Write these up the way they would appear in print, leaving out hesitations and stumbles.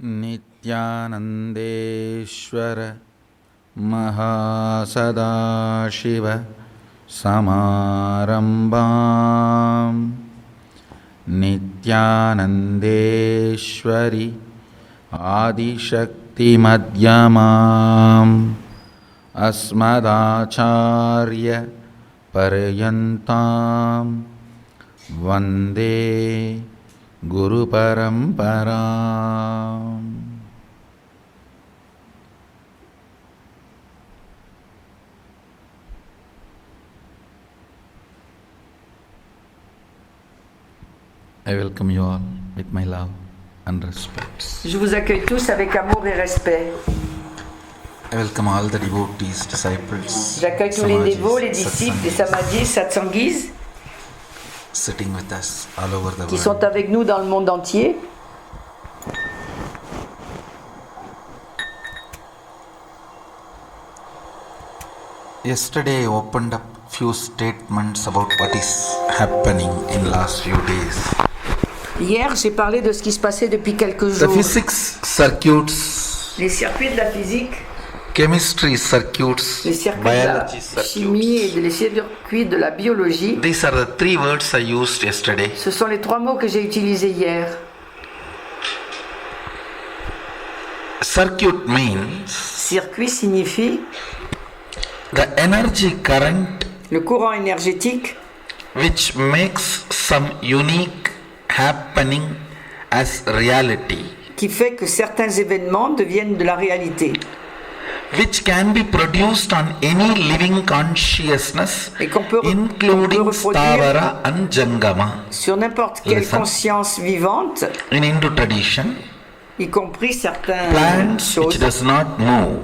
नित्यानन्देश्वर महासदाशिव समारम्भां नित्यानन्देश्वरि आदिशक्तिमध्यमाम् अस्मदाचार्य पर्यन्तां वन्दे गुरुपरम्पराम्. I welcome you all with my love and respect. Je vous accueille tous avec amour et respect. I welcome all the devotees, disciples. J'accueille tous les dévots, les disciples, les samadhis, satsangis sitting with us all over the qui world. sont avec nous dans le monde entier. Yesterday I opened up few statements about what is happening in last few days. Hier, j'ai parlé de ce qui se passait depuis quelques The jours. physics circuits, Les circuits de la physique, chemistry circuits, les circuits de la biology chimie circuits. et les circuits de la biologie. These are the three words I used yesterday. Ce sont les trois mots que j'ai utilisés hier. Circuit means Circuit signifie the energy current le courant énergétique which makes some unique happening as reality, qui fait que certains événements deviennent de la réalité which can be produced on any living consciousness, et qu'on peut including reproduire Stavara and Jangama. sur n'importe quelle Listen. conscience vivante, In Hindu tradition, y compris certaines plants which choses. does not move,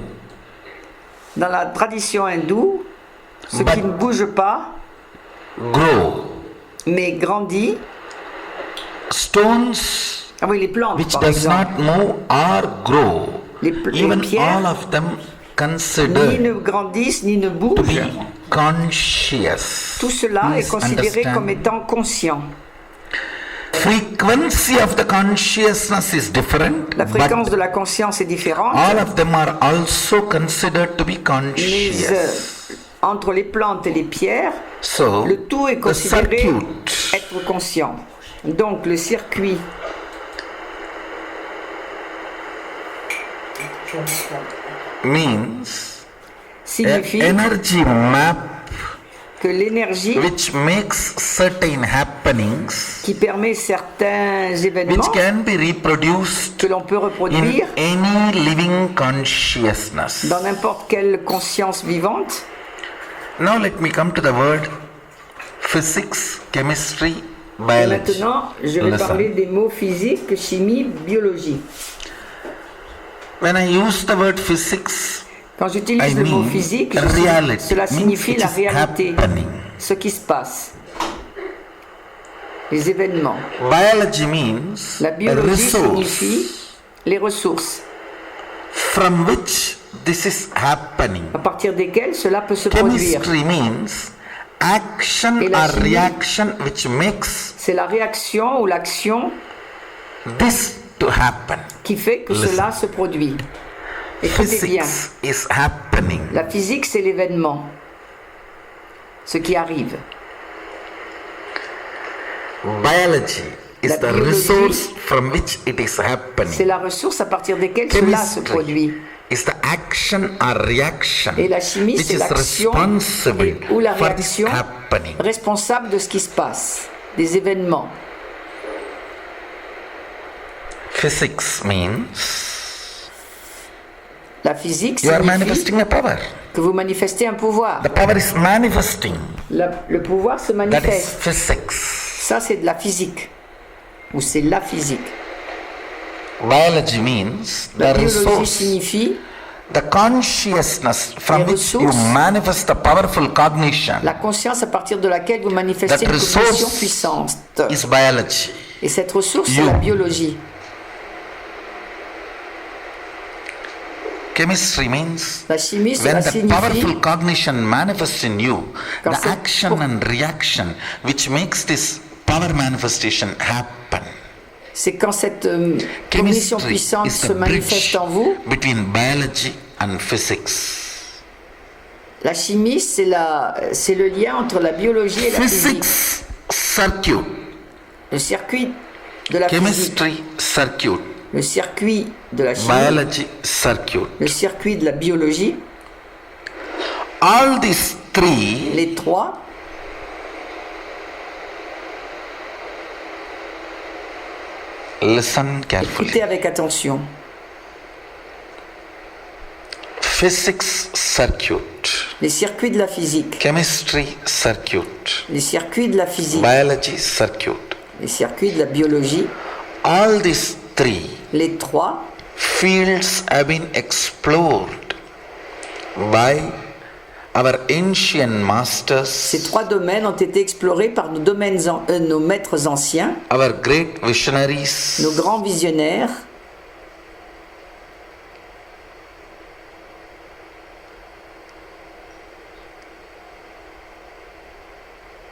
Dans la tradition hindoue, ce But- qui ne bouge pas, grow. mais grandit. Stones Ah oui, les plantes, which par does exemple. not move or grow, Les even pierres all of them Ni considered ne grandissent, ni ne to bougent. be conscious. Tout cela est Please considéré understand. comme étant conscient. Frequency of the consciousness is different, La fréquence but de la conscience est différente, all of them are also considered to be mais conscious. entre les plantes et les pierres, So, le tout est the considéré circuit être conscient. Donc le circuit means signifie an energy map que l'énergie which makes certain happenings qui permet certains which événements can be reproduced que l'on peut in reproduire any living consciousness. dans n'importe quelle conscience vivante. Now let me come to the word physics, chemistry, Et biology. maintenant, je vais Listen. parler des mots physique, chimie, biologie. When I use the word physics, Quand I j'utilise le mot mean physique, reality, cela signifie means la it is réalité, happening. ce qui se passe, les événements. Biology means La a biologie signifie resource les ressources, from which this is happening. à partir desquelles cela peut se produire. Chemistry means action Et la or chimie? reaction which makes C'est la réaction ou l'action this to happen. qui fait que Listen. cela se produit. Écoutez bien, Physics is happening. la physique c'est l'événement, ce qui arrive. Biology is La the biologie, resource from which it is C'est happening. la ressource à partir desquelles cela se produit. Is the action or reaction Et la chimie, which c'est is l'action responsible et- ou la for this réaction happening. responsable de ce qui se passe, des événements. Physics means La physique you are signifie manifesting a power. que vous manifestez un pouvoir. The power is manifesting. Le pouvoir se That is manifeste. physics. Ça, c'est de la physique. Ou c'est la physique. Biology means La the biologie resource, signifie the consciousness from Les which you ressources. manifest the powerful cognition la conscience à partir de laquelle vous manifestez That une cognition resource puissante. is biology. Et cette ressource, c'est You. la biologie. Chemistry means La chimie, when cela the signifie powerful cognition manifests in you, Quand the c'est action pour- and reaction which makes this power manifestation happen. C'est quand cette cognition Chemistry puissante is se the manifeste bridge en vous. between biology and physics. La chimie, c'est le lien entre la biologie et la physique. Physics circuit, Le circuit de la physique, chemistry circuit, le circuit de la chimie, biology circuit. le circuit de la biologie, All these three les trois, listen carefully. écoutez avec attention. Physics circuit, Les circuits de la physique, chemistry circuit, les circuits de la physique, biology circuit. les circuits de la biologie, All these three les trois fields have been explored by our ancient masters, Ces trois domaines ont été explorés par nos maîtres anciens, our great visionaries, nos grands visionnaires,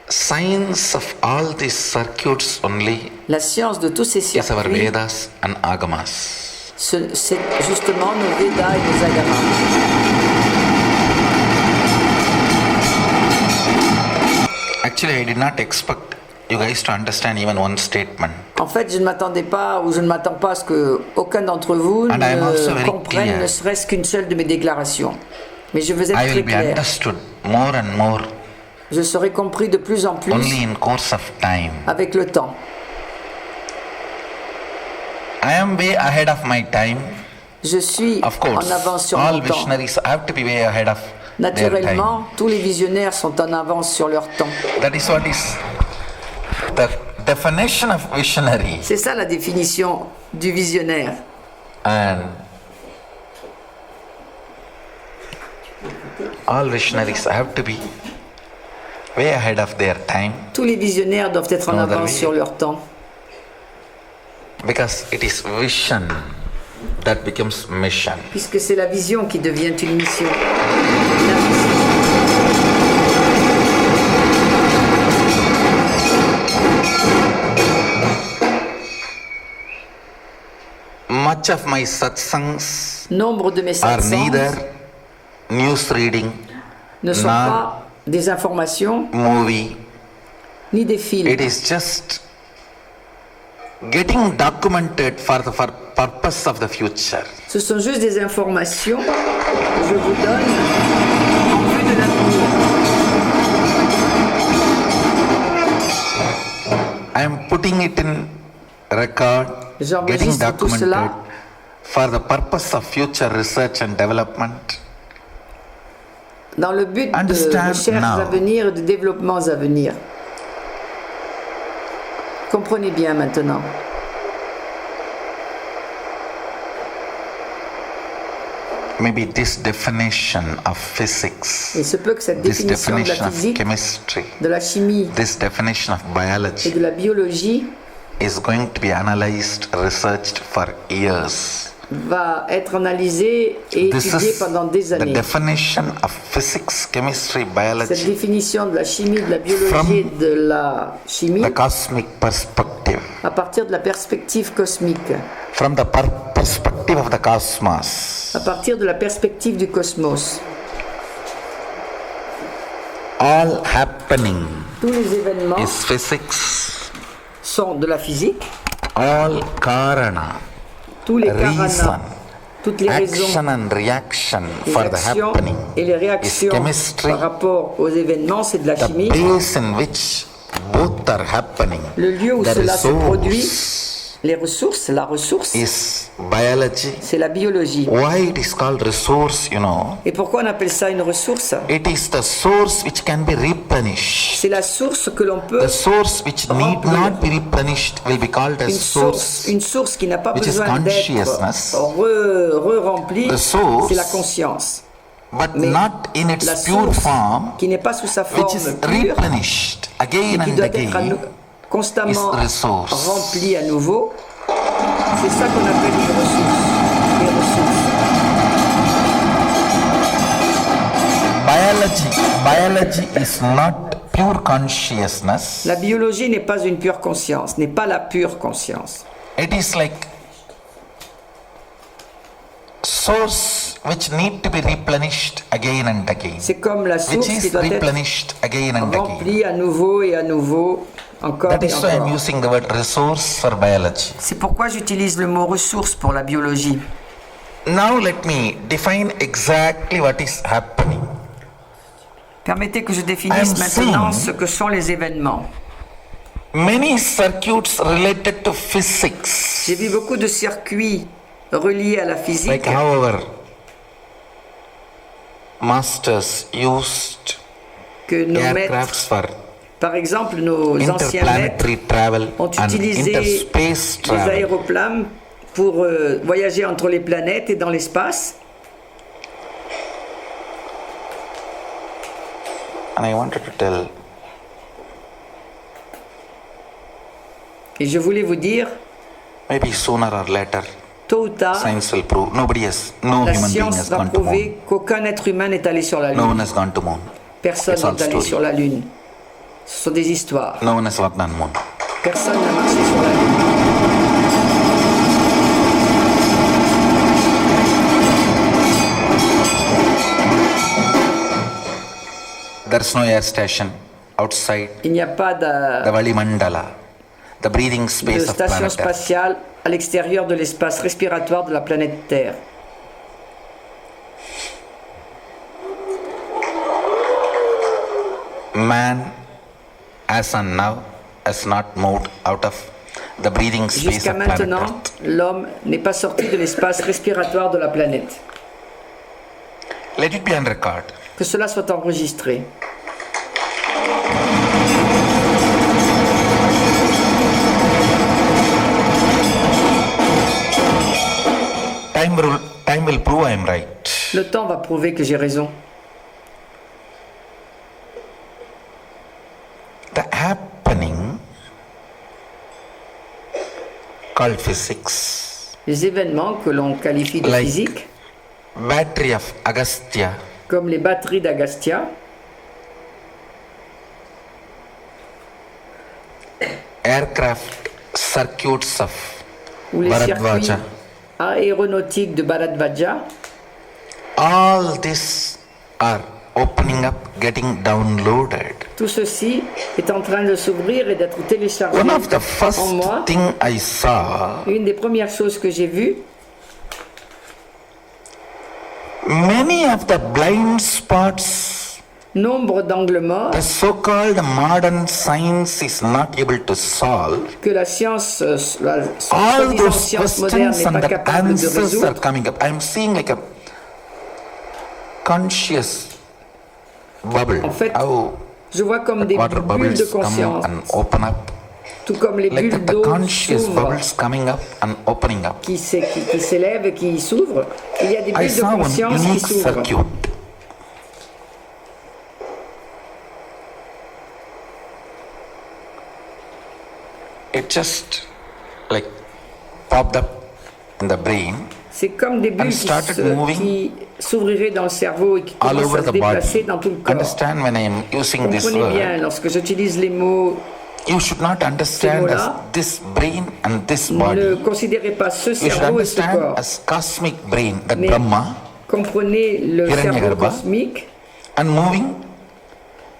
science of all these circuits only la science de tous ces is our circuits. Vedas and Agamas. C'est justement nos Védas et nos Agamas. Actually, I did not expect you guys to understand even one statement. En fait, je ne m'attendais pas, ou je ne m'attends pas à ce qu'aucun d'entre vous And I am also ne very comprenne clear. ne serait-ce qu'une seule de mes déclarations. Mais je veux être I très will be clair. understood more and more Je serai compris de plus en plus only in course of time. avec le temps. I am way ahead of my time. Je suis Of course, en avance sur all mon temps. visionaries have to be way ahead of their time. Naturellement, tous les visionnaires sont en avance sur leur temps. That is what is the definition of visionary. C'est ça la définition du visionnaire. And all visionaries have to be way ahead of their time Tous les visionnaires doivent être en No other avance way. sur leur temps. because it is vision that becomes mission. Puisque c'est la vision qui devient une mission. La vision. Much of my satsangs Nombre de mes are satsangs neither news reading, ne sont nor pas des informations movie. ni des films. It is just getting documented for the purpose of the future. Ce sont juste des informations que je vous donne en vue de l'avenir. I am putting it in record, getting J'enregistre tout documented cela for the purpose of future research and development. dans le but de Understand recherches now. à venir et de développements à venir. Comprenez bien maintenant. Maybe this definition of physics, Il se peut que cette this définition de la definition of physique, chemistry, de la chimie this definition of et biology de la biologie is going to be analyzed, researched for years. va être analysée et This étudiée is pendant des the années. definition of physics, chemistry, Cette biology, définition de la chimie, de la biologie From et de la chimie the cosmic perspective, à partir de la perspective cosmique, from the perspective of the cosmos. à partir de la perspective du cosmos. All happening Tous les événements is physics. sont de la physique, All karana, tous les reason, karanas, toutes les raisons, action and reaction les for the actions happening et les is réactions chemistry. par rapport aux événements, c'est de la The chimie. place in which both are happening, Le lieu où the cela se produit, resource les ressources, la ressource, is biology. c'est la biologie. Why it is called resource, you know? Et pourquoi on appelle ça une ressource? It is the source which can be replenished. C'est la source que l'on peut, The source which need not be replenished will be called as source. une source qui n'a pas which is besoin d'être consciousness. re-remplie, The source, c'est la conscience. but Mais not in its La pure source form, qui n'est pas sous sa which is forme pure, replenished again et qui and doit être again. constamment is resource. remplie à nouveau, c'est ça qu'on appelle une ressource. Les ressources. Biology is not pure consciousness. La biologie n'est pas une pure conscience, n'est pas la pure conscience. It is like source which need to be replenished again and again. C'est comme la Which source qui is doit être replenished again and again. remplie à nouveau et à nouveau, encore That et is why I'm encore. using the word resource for biology. C'est pourquoi j'utilise le mot ressource pour la biologie. Now let me define exactly what is happening. Permettez que je définisse I'm maintenant seeing- ce que sont les événements. Many circuits related to physics, J'ai vu beaucoup de circuits reliés à la physique, like how our masters used que nos maîtres, aircrafts for par exemple nos anciens maîtres, interplanetary travel ont and utilisé interspace les travel. aéroplanes pour voyager entre les planètes et dans l'espace. And I wanted to tell, Et je voulais vous dire, maybe sooner or later, tôt ou tard, science will prove. No la human being has science va gone to moon. prouver qu'aucun être humain n'est allé sur la No one Lune. has gone to moon. Personne It's all n'est allé story. sur la Lune. Ce sont des histoires. No one has walked on moon. Personne n'a marché sur la Lune. There's no air station outside Il n'y a pas the Valimandala, the breathing de space of station planet Earth. spatiale à l'extérieur de l'espace respiratoire de la planète Terre. Man, as on now, has not moved out of the breathing space Jusqu'à of planet maintenant, Earth. l'homme n'est pas sorti de l'espace respiratoire de la planète. Let it be on record. Que cela soit enregistré. Time will prove I am right. Le temps va prouver que j'ai raison. The happening called physics, Les événements que l'on qualifie de Like- physique, battery of Agastya, comme les batteries d'Agastya, aircraft circuits of ou les circuits Bharadwaja, aéronautiques de Bharadwaja, all this are opening up, getting downloaded. tout ceci est en train de s'ouvrir et d'être téléchargé One of the en first moi. thing I saw, Une des premières choses que j'ai vues, many of the blind spots, nombre d'angles morts the so-called modern science is not able to solve. que la science, la All soi-disant those science moderne questions n'est and pas the capable de answers are résoudre. coming up. I'm seeing like a conscious bubble. En fait, How Je vois comme des water bulles de bubbles come conscience, and open up. tout comme les Like bulles the d'eau conscious s'ouvrent, bubbles coming up and opening up. qui s'élèvent et qui s'ouvrent. Il y a des I bulles de saw one conscience qui unique s'ouvrent. circuit. It just like popped up in the brain C'est comme des bulles And started moving qui s'ouvriraient dans le cerveau et qui all commencent over à se the déplacer body. dans tout le corps. Understand when I am using this Comprenez bien, word, lorsque j'utilise les mots, you should not understand as mots-là, this brain and this ne body. considérez pas ce You should cerveau et ce understand corps, as cosmic brain, that mais Brahma, comprenez le cerveau Hiranyagarbha, cosmique and moving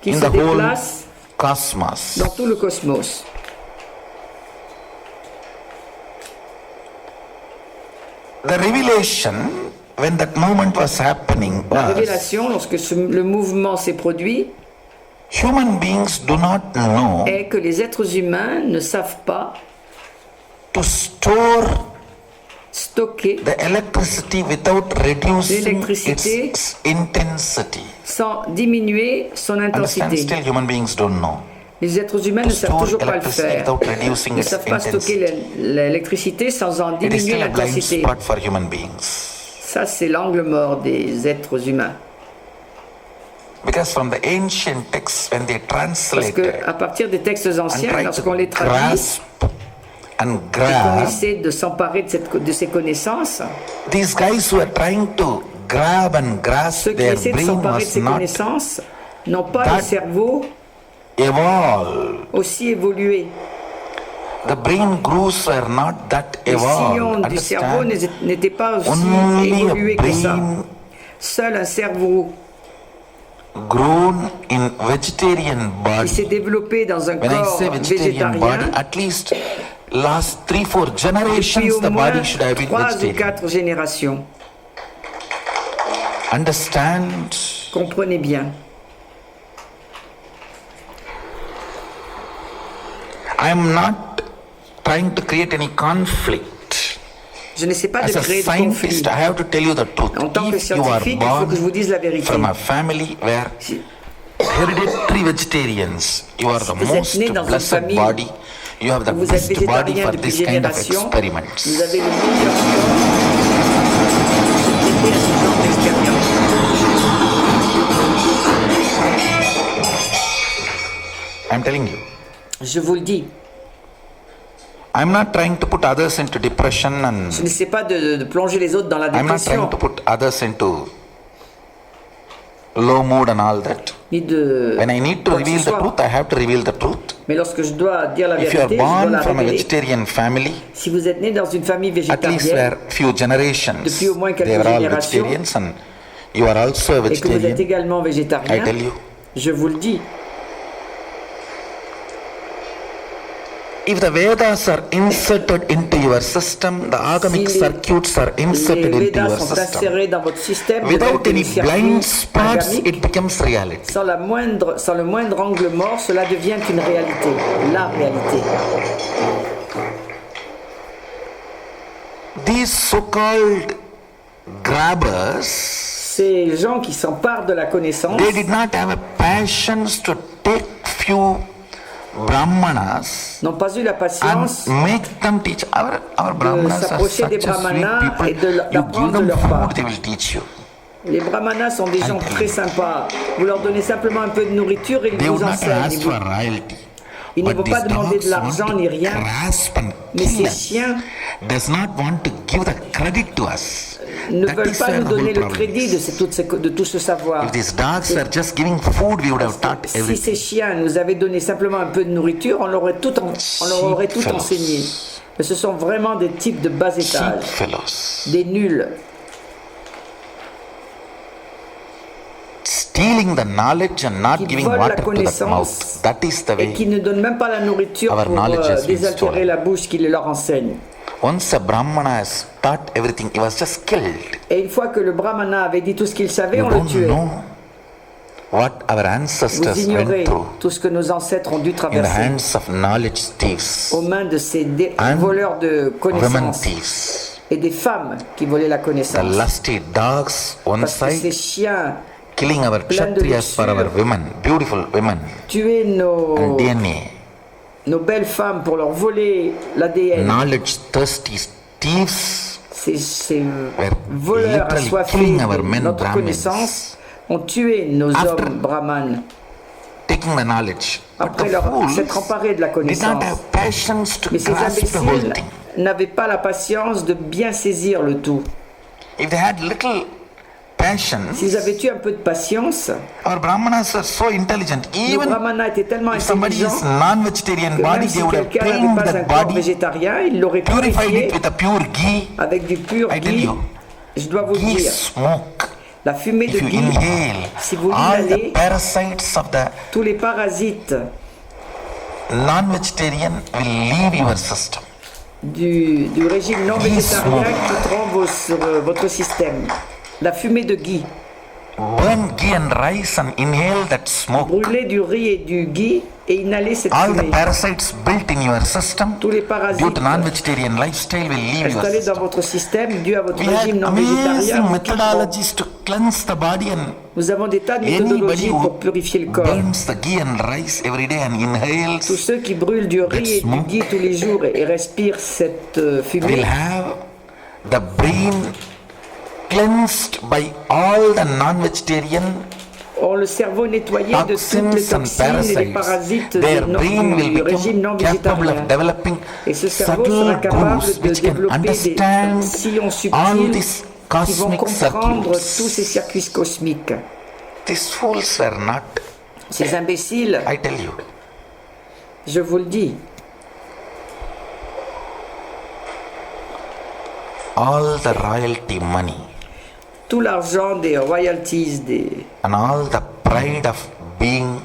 qui in se the whole déplace cosmos. dans tout le cosmos. The revelation, when that moment was happening, La was révélation, lorsque le mouvement s'est produit, human beings do not know est que les êtres humains ne savent pas to store stocker the electricity without reducing L'électricité its intensity. sans diminuer son Understand? intensité. Still, human beings don't know. Les êtres humains To ne savent store toujours pas le electricity faire. without reducing Ils ne its savent pas stocker intensity. l'électricité sans en It is diminuer still a blind l'intensité. spot for human beings. Ça, c'est l'angle mort des êtres humains. Because from the ancient texts, when they Parce translated que à partir des textes and anciens, tried lorsqu'on les to traduit, grasp and et qu'on grab, essaie de s'emparer de ces connaissances, these guys who are trying to grab and grasp ceux qui their essaient de brain s'emparer de was ces not connaissances n'ont pas that le cerveau evolved. aussi évolué. The brain grooves were not that Les sillons evolved. du cerveau Understand? n'étaient pas aussi Only a évolués que ça. brain Seul un cerveau grown in vegetarian qui s'est body. développé dans un When I corps say vegetarian body, végétarien, at least last 3-4 depuis generations, au the moins body should have been 3 ou vegetarian. 4 générations. Understand? Comprenez bien. I am not trying to create any conflict. Je n'essaie pas de As a créer de conflit. scientist, I have to tell you the truth. En tant que If you are scientifique, il faut que je vous born dise la vérité. from a family where Si hereditary vegetarians, you are the vous êtes most né dans une blessed famille body. You have the vous êtes best body végétarien for depuis this kind of génération, experiments. vous avez le meilleur corps pour traiter à ce genre d'expérience. I'm telling you. Je vous le dis. I'm not trying to put others into depression and Je n'essaie pas de plonger les autres dans la I'm not dépression, trying to put others into low mood and all that. ni de When I need to quoi que ce reveal the soit. truth, I have to reveal the truth. Mais lorsque je dois dire la If you are vérité, je dois born la from a révéler. vegetarian family, Si vous êtes né dans une famille at least végétarienne where few generations, Depuis au moins quelques they were all générations, vegetarians and you are also a et que vous êtes vegetarian, également I végétarien, tell you. je vous le dis. If the Vedas are inserted into your system, the agamic Si les- circuits are Les inserted into Védas your sont system. insérés dans votre système, vous Without avez any des circuits blind spots, agamiques. it becomes reality. Sans le moindre angle mort, cela devient une réalité, la réalité. These so-called grabbers, Ces gens qui s'emparent de la connaissance they did not have a passion to take few brahmanas n'ont pas eu la and patience make them teach. Our brahmanas are s'approcher des such a sweet brahmanas people. et You d'apprendre give de them leur part. food, they will teach you. Les brahmanas sont des gens très sympas. Vous leur donnez simplement un peu de nourriture et ils They vous would not enseignent. ask for royalty. Ils ne But vont pas these demander de dogs l'argent want ni to rien. grasp and Mais kill ces us. chiens Does not want to give the credit to us. ne That veulent is pas where nous the donner whole le problem crédit is. de tout ce savoir. If these dogs were just giving food, we would have taught Si everything. ces chiens nous avaient donné simplement un peu de nourriture, on leur aurait tout Fellows. enseigné. Mais ce sont vraiment des types de bas Cheap étage, fellows. des nuls, Stealing the knowledge and not qui giving volent la water to the connaissance mouth. That is the et way. qui ne donnent même pas la nourriture Our pour knowledge has been désaltérer stolen. la bouche qui leur enseigne. Once a brahmana has taught everything, he was just killed. Et une fois que le brahmana avait dit tout ce qu'il savait, You on le don't tuait. know what our Vous ancestors ignorez went through tout ce que nos ancêtres ont dû in the traverser hands of knowledge thieves, aux mains de ces And voleurs de women connaissances thieves. et des femmes qui volaient la The connaissance. lusty dogs one Parce que ces side, chiens killing our pleins de kshatriyas for our luxure. women, beautiful women, tuaient and DNA. nos belles femmes pour leur voler l'ADN. Knowledge thirsty thieves Ces were voleurs literally assoiffés killing our de men notre Brahmins, connaissance ont tué nos After- hommes brahmanes taking the knowledge. But après the leur fools s'être emparés de la did connaissance. not have patience to Mais ces grasp the whole imbéciles thing. n'avaient pas la patience de bien saisir le tout. If they had little patience, S'ils avaient eu un peu de patience, our brahmanas are so intelligent. nos Even brahmanas étaient tellement if somebody intelligents is non-vegetarian que body, même they si would have quelqu'un n'avait cleaned pas un that corps body, végétarien, ils l'auraient purified purifié it with a pure ghee. avec du pur I tell ghee. you, Je dois vous ghee dire, smoke. la fumée de If you ghee, inhale si vous all the l'inhalez, parasites of the tous les parasites non-vegetarian will leave your system. du régime non Ghee végétarien smoke. quitteront votre système. La fumée de ghee. Burn ghee and rice and inhale that smoke. Brûler du riz et du ghee et inhaler cette All the fumée. parasites built in your system Tous les due parasites to non-vegetarian lifestyle will leave your installés dans system. votre système dû à votre We had régime non végétarien. amazing vous quitteront. methodologies to cleanse the body, and Nous avons des tas de anybody méthodologies who pour purifier le corps. burns the ghee and rice every day and Tous inhales ceux qui brûlent du riz et du smoke ghee tous les jours et respirent cette will fumée have the brain cleansed by all the non-vegetarian ont le cerveau nettoyé de toutes les toxins and toxines et les parasites. parasites Their brain will du régime non become capable végétarien. of developing Et ce cerveau subtle sera capable grooves de which can développer des understand sillons all subtils these qui vont cosmic comprendre tous circuits. ces circuits cosmiques. These fools were not, Ces imbéciles, I tell you, je vous le dis, all the royalty money tout l'argent des royalties and all the pride of being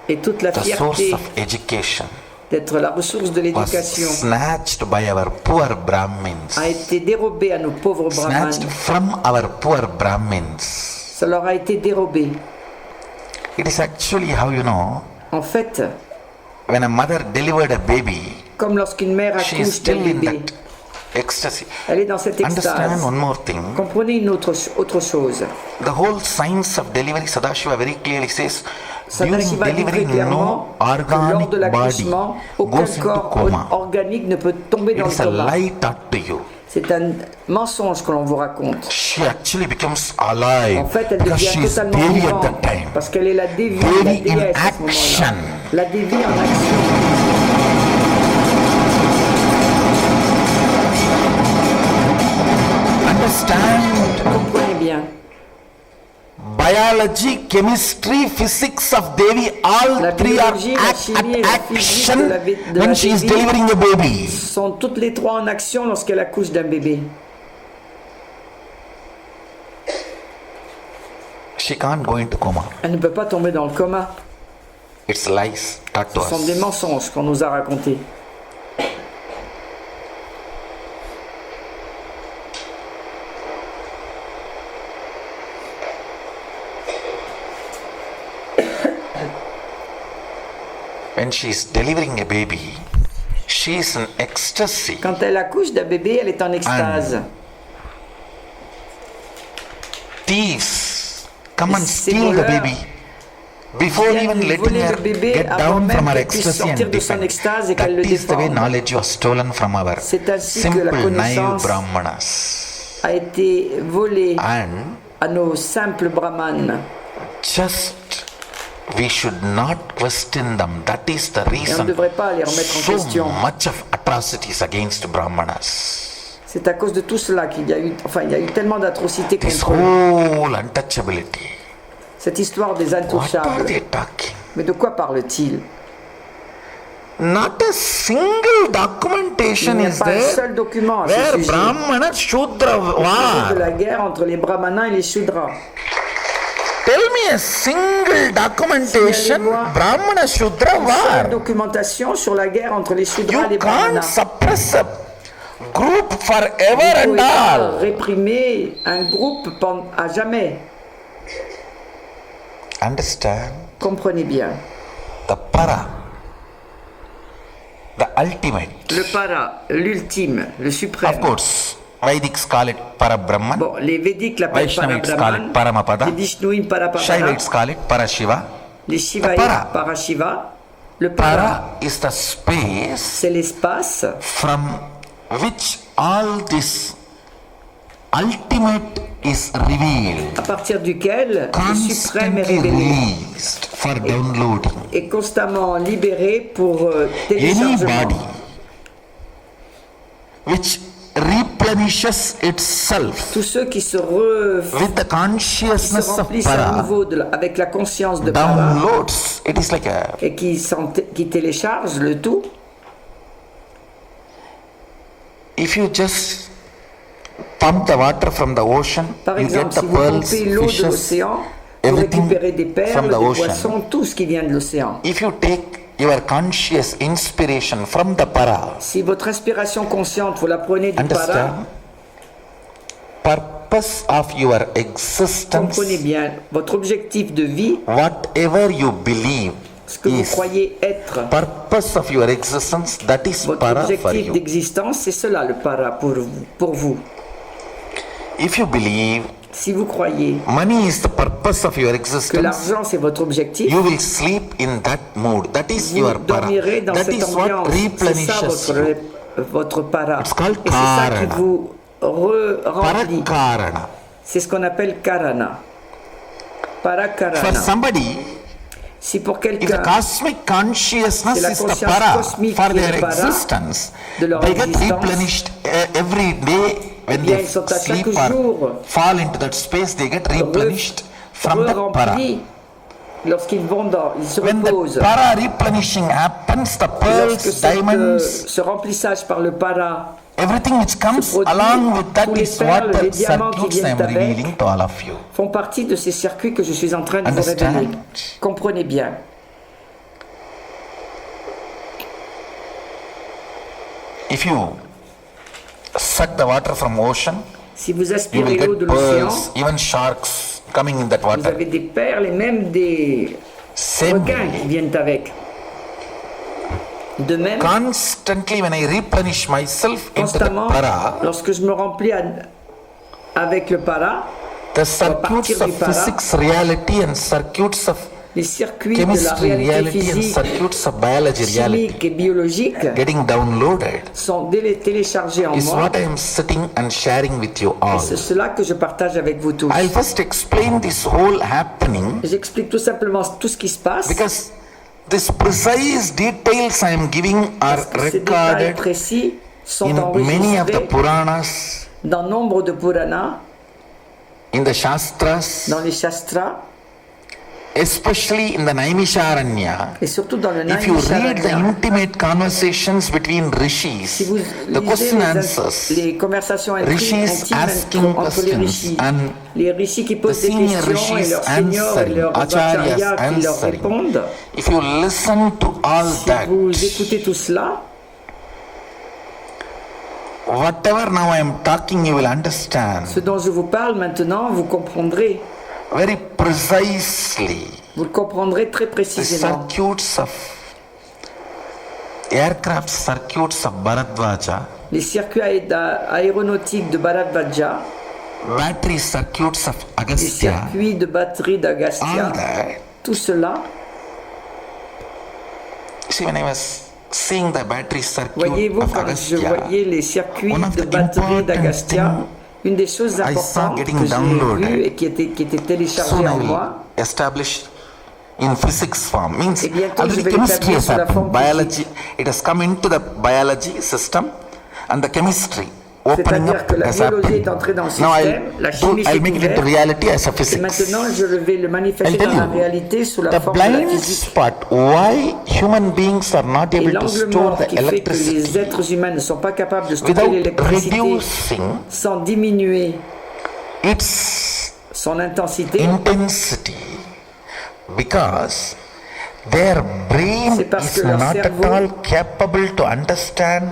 et toute la the source fierté of education d'être la ressource de was l'éducation snatched by our poor Brahmins, a été dérobée à nos pauvres brahmanes. snatched from our poor Brahmins. Ça leur a été dérobé. It is actually how En fait, when a mother delivered a baby, comme lorsqu'une mère she is accouche d'un still in bébé, that ecstasy. elle est dans cette Understand extase. one more thing. Comprenez une autre chose. The whole science of delivery, Sadashiva very clearly says, during Sadashiva dit très delivery, clairement no que lors organic de body l'accouchement, aucun goes into corps coma. organique ne peut tomber It dans is le a coma. lie taught to you. C'est un mensonge que l'on vous raconte. She actually becomes alive En fait, elle because devient she is totalement Devi at vivante that time. parce qu'elle est la Devi, Devi la in déesse à ce action. moment-là. La Devi en action. Understand Comprenez bien. biology, chemistry, physics of Devi, all La three are biologie, la chimie et la physique action de la when she is Devi delivering a baby. sont toutes les trois en action lorsqu'elle accouche d'un bébé. She can't go into coma. Elle ne peut pas tomber dans le coma. It's lies taught to Ce sont des us. mensonges qu'on nous a racontés. When she is delivering a baby, she is in ecstasy. Quand elle accouche d'un bébé, elle est en extase. Thieves come and Ces steal the voleurs baby before viennent even letting voler her le bébé get avant down même from her qu'elle puisse ecstasy sortir and de son defend. extase et That qu'elle le is the way défende. knowledge was stolen from our C'est ainsi que la simple naive connaissance brahmanas. a été volée And à nos simples brahmanes. just we should not question them. That is the Et on ne reason devrait pas les remettre en so question. much of atrocities against brahmanas. C'est à cause de tout cela qu'il y a eu, il y a eu tellement d'atrocités This contre eux. whole untouchability. Cette histoire des What are intouchables. they talking? Mais de quoi parle-t-il? Not a single Il documentation n'y a is pas un there seul document à ce where sujet. Brahmana Shudra De war. la guerre entre les brahmanas et les shudras. Tell me a single documentation Signalez-moi Brahmana Shudra Seule war. documentation sur la guerre entre les shudras et You les can't brahmanas. suppress a group Vous forever ne and pouvez pas all. réprimer un groupe à jamais. Understand? Comprenez bien. The para, the ultimate. Le para, l'ultime, le suprême. Of course, Vedics call it para Brahman. Bon, les Védiques l'appellent Vaishnavites call Parabrahman, it Paramapada. les Vishnouim Paraparana, Shaivites call it para Shiva. les Shivaïtes para. Parashiva. Le para, Para is the space c'est l'espace from which all this ultimate is revealed, à partir duquel le suprême est constantly révélé released for downloading. et constamment libéré pour Any téléchargement. body which replenishes itself Tous ceux qui se with the consciousness of remplissent à para nouveau avec la conscience de para downloads. It is like a et qui téléchargent le tout. if you just pump the water from the ocean, Par you get exemple, the si vous pearls, pompez l'eau de fishes, l'océan, vous everything récupérez des perles, from des the ocean. poissons, tout ce qui vient de l'océan. If you take your conscious inspiration from the para, Si votre inspiration consciente, vous la prenez du para, understand? Purpose of your existence, comprenez bien, votre objectif de vie, whatever you believe ce que vous is croyez être, purpose of your existence, that is votre para for objectif you. d'existence, c'est cela le para pour vous. If you believe Si vous croyez money is the purpose of your que existence, l'argent c'est votre objectif, you will sleep in that mood. That is vous your para. dormirez dans That cette is what ambiance. C'est replenishes ça you. votre para. It's called Et c'est ça qui karana. vous remplit. Parakarana. C'est ce qu'on appelle karana. For Parakarana. somebody, Si pour if the quelqu'un, cosmic consciousness C'est la is the conscience para cosmique for qui est their le para existence, de leur they get existence, replenished every day when bien, they ils sont à sleep chaque or jour fall into that space, they get replenished from the para. remplis, lorsqu'ils vont ils se When the reposent. para replenishing happens, the Lorsque pearls, diamonds, ce remplissage par le para Everything which comes produit, along with that tous les is perles, what les the diamants qui circuits I viennent am avec, revealing to all of you. font partie de ces circuits que je suis en train de vous Understand? révéler. Comprenez bien. If you suck the water from ocean, Si vous you will aspirez l'eau get de l'océan, pearls, even sharks coming in that vous water. avez des perles et même des Same requins qui way, viennent avec. De même, constantly when I replenish myself into the constamment, para, lorsque je me remplis avec le para, the circuits partir of du para, physics reality and circuits of les circuits de la chemistry réalité reality and physique, circuits of biology reality chimique et biologique getting downloaded sont téléchargés en is moi. what I am sitting and sharing with you all. C'est cela que je partage avec vous tous. I'll first explain this whole happening J'explique tout simplement tout ce qui se passe. because these precise details I am giving are Parce que ces détails recorded précis sont in many of the enregistrés Puranas, dans nombre de Puranas, in the Shastras, dans les Shastras especially in the Naimisharanya. et surtout dans le If you read the Naimisharanya. intimate conversations between Si rishis, vous the lisez question answers, les conversations Rishis asking entre les questions rishis, and les rishis qui posent the des senior questions et rishis leurs seigneurs et answering, leurs acharyas acharyas qui leur answering. répondent, If you listen to all si that, vous écoutez tout cela, whatever now I am talking, you will understand ce dont je vous parle maintenant, vous comprendrez. very precisely Vous le comprendrez très the précisément. circuits of aircraft circuits of Bharadwaja, Les circuits aéronautiques de Bharadvaja, battery circuits of les Agastya, circuits de batterie d'Agastya, all that. tout cela, See, when I was seeing the battery circuit voyez-vous, of quand je Agastya, voyais les circuits one of de the batterie important d'Agastya, une des choses I saw importantes getting que j'ai downloaded. vues et qui était téléchargée soon I en will moi, establish in physics form. Means Et bientôt, already je vais chemistry l'établir has sous la happened. forme Biology, it has come into the biology system and the chemistry opening c'est-à-dire up que la has biologie happened. est entrée dans le Now système, la chimie I'll s'est make it into ouverte, reality as a et physics. maintenant je vais le manifester I'll tell dans la you, réalité sous la the forme de la blind physique. spot why human beings are not Et able to l'angle store mort the qui fait que les electricity êtres humains ne sont pas capables de stocker without l'électricité reducing sans diminuer its son intensité, intensity, because their brain C'est parce is que leur not cerveau- at all capable to understand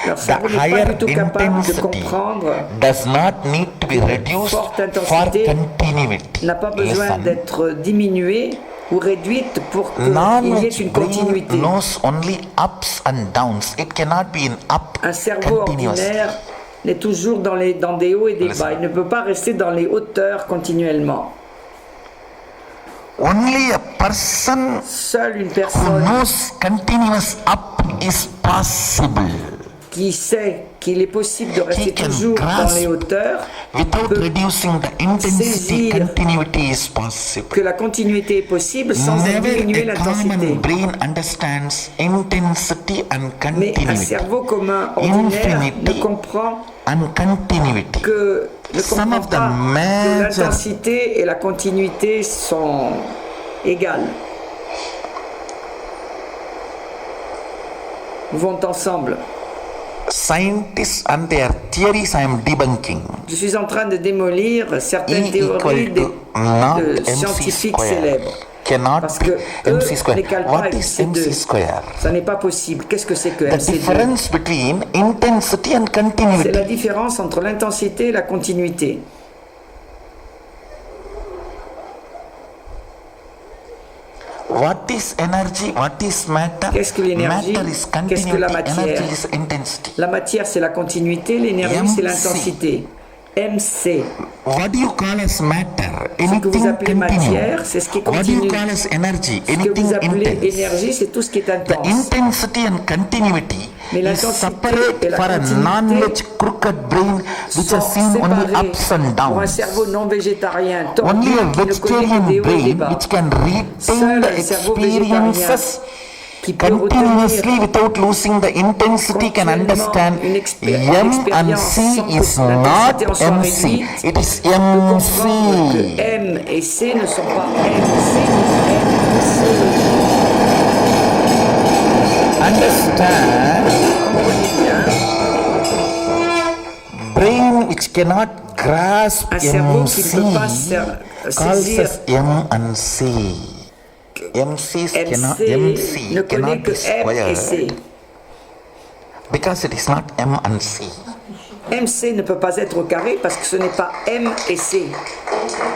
leur the cerveau n'est pas higher du tout capable de intensity comprendre, does not need to be reduced forte for intensité continuity. n'a pas besoin Listen, d'être diminuée ou réduite pour qu'il y ait knowledge une brain continuité. knows only ups and downs. It cannot be in up Un cerveau continuously. ordinaire est toujours dans des hauts et des Listen. bas. Il ne peut pas rester dans les hauteurs continuellement. Only a person Seule une who personne knows continuous up is possible. qui sait qu'il est possible de rester He can toujours dans grasp les hauteurs, Without peut reducing the intensity, saisir continuity is possible. que la continuité est possible sans en Never diminuer a l'intensité. common brain understands intensity and Mais un continuity. cerveau commun ordinaire ne comprend And continuity. que ne Some comprend of the pas que major- l'intensité et la continuité sont égales. Vont ensemble. Scientists and their theories I am debunking. Je suis en train de démolir certaines E théories equal to not de MC scientifiques square. célèbres. Cannot Parce be que eux MC square. ne calent pas What avec is ces deux. MC square? Ça n'est pas possible. Qu'est-ce que c'est que The MC2? difference between intensity and C'est continuity. la différence entre l'intensité et la continuité. What is energy? What is matter? Qu'est-ce que l'énergie? Matter is Qu'est-ce que la continuity. matière? Energy is intensity. La matière, c'est la continuité, l'énergie, c'est MC. l'intensité. MC. What do you call as matter? Ce que vous Anything appelez continue. matière, c'est ce qui est What do you continu. call as energy? Ce que Anything vous appelez intense. énergie, c'est tout ce qui est The intense. intensity and continuity Mais is l'intensité separate et la for a continuité non-veg crooked brain which Sont has seen only séparés ups and pour un downs. cerveau non végétarien tordu Only a qui ne connaît que vegetarian des hauts et des brain bas. which can retain Seul the un cerveau végétarien experiences qui peut retenir continuously without losing the intensity can understand une M and expérience C sans is que l'intensité not en soit MC, réduite, it is de comprendre que MC. M et C ne sont pas MC, mais Understand? MC. Comprenez bien. cannot grasp Un cerveau qui MC ne peut pas calls saisir us M and C. MCs cannot, MC ne cannot connaît be que M et C. squared because it is not M and C. MC ne peut pas être au carré parce que ce n'est pas M et C.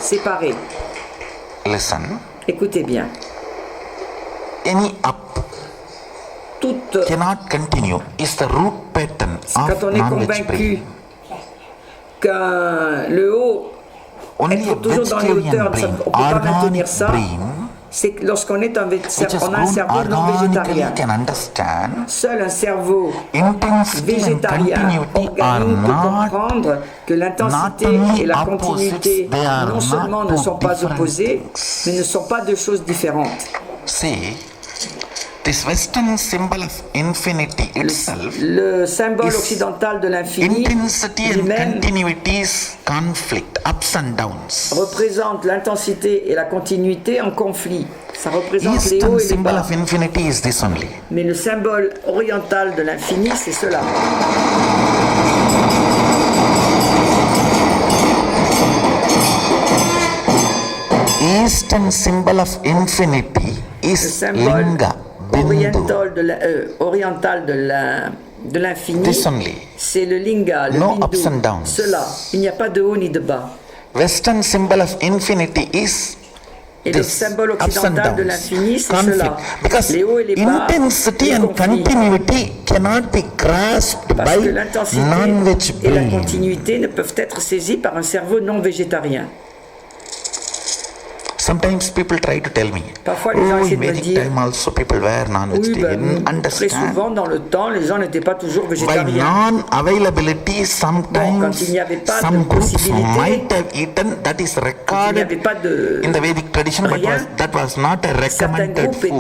Séparés. Listen, Écoutez bien. any up Toute, cannot continue is the root pattern quand of on est non-veg convaincu brain. que le haut, Only a être toujours dans les vegetarian hauteurs, brain, on ne peut pas maintenir organic ça, brain, c'est que lorsqu'on est which is on a un grown cerveau non organically végétarien. can understand Seul un cerveau intensity and végétarien continuity are organique peut not comprendre que l'intensité not only et la opposites, continuité they are non seulement not ne two sont pas different opposées, things. mais ne sont pas deux choses différentes. See, this Western symbol of infinity itself, Le symbole is occidental de l'infini intensity and lui-même continuity's conflict, ups and downs. représente l'intensité et la continuité en conflit. Ça représente les Eastern hauts et les symbol bas. of infinity is this only. Mais le symbole oriental de l'infini, c'est cela. Eastern symbol of infinity Le is symbole linga, bindu. oriental de l'infini, This only. c'est le linga, le No bindu. ups and downs. Cela. Il n'y a pas de haut ni de bas. Western symbol of infinity is Et le this, symbole ups and occidental de downs, l'infini, c'est conflict. cela. Because Les hauts et les bas, intensity les and conflits. continuity cannot be grasped Parce que by l'intensité non-veg et la brain. continuité ne peuvent être saisies par un cerveau non végétarien. Sometimes people try to tell me, Parfois, les gens oh, essaient in de me Vedic dire, time also people were oui, non-vegetarian. très Understand? souvent dans le temps, les gens n'étaient pas toujours By végétariens. non-availability, Quand sometimes il n'y avait pas de some groups possibilité, might have eaten. That is Il n'y recorded avait pas de in the Vedic tradition, but rien. that was not a Certains recommended groupes food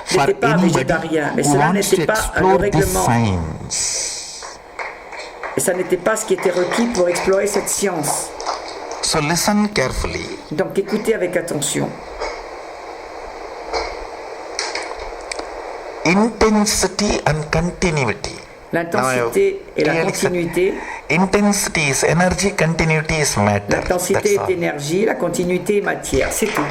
for n'étaient pas anybody végétariens, mais who cela wants to n'était pas le explore this règlement. science. Et ça n'était pas ce qui était requis pour explorer cette science. So listen carefully. Donc écoutez avec attention. Intensity and continuity. L'intensité et la Clearly said. continuité. Intensity is energy, continuity is matter. L'intensité That's est all. énergie, la continuité est matière. C'est tout.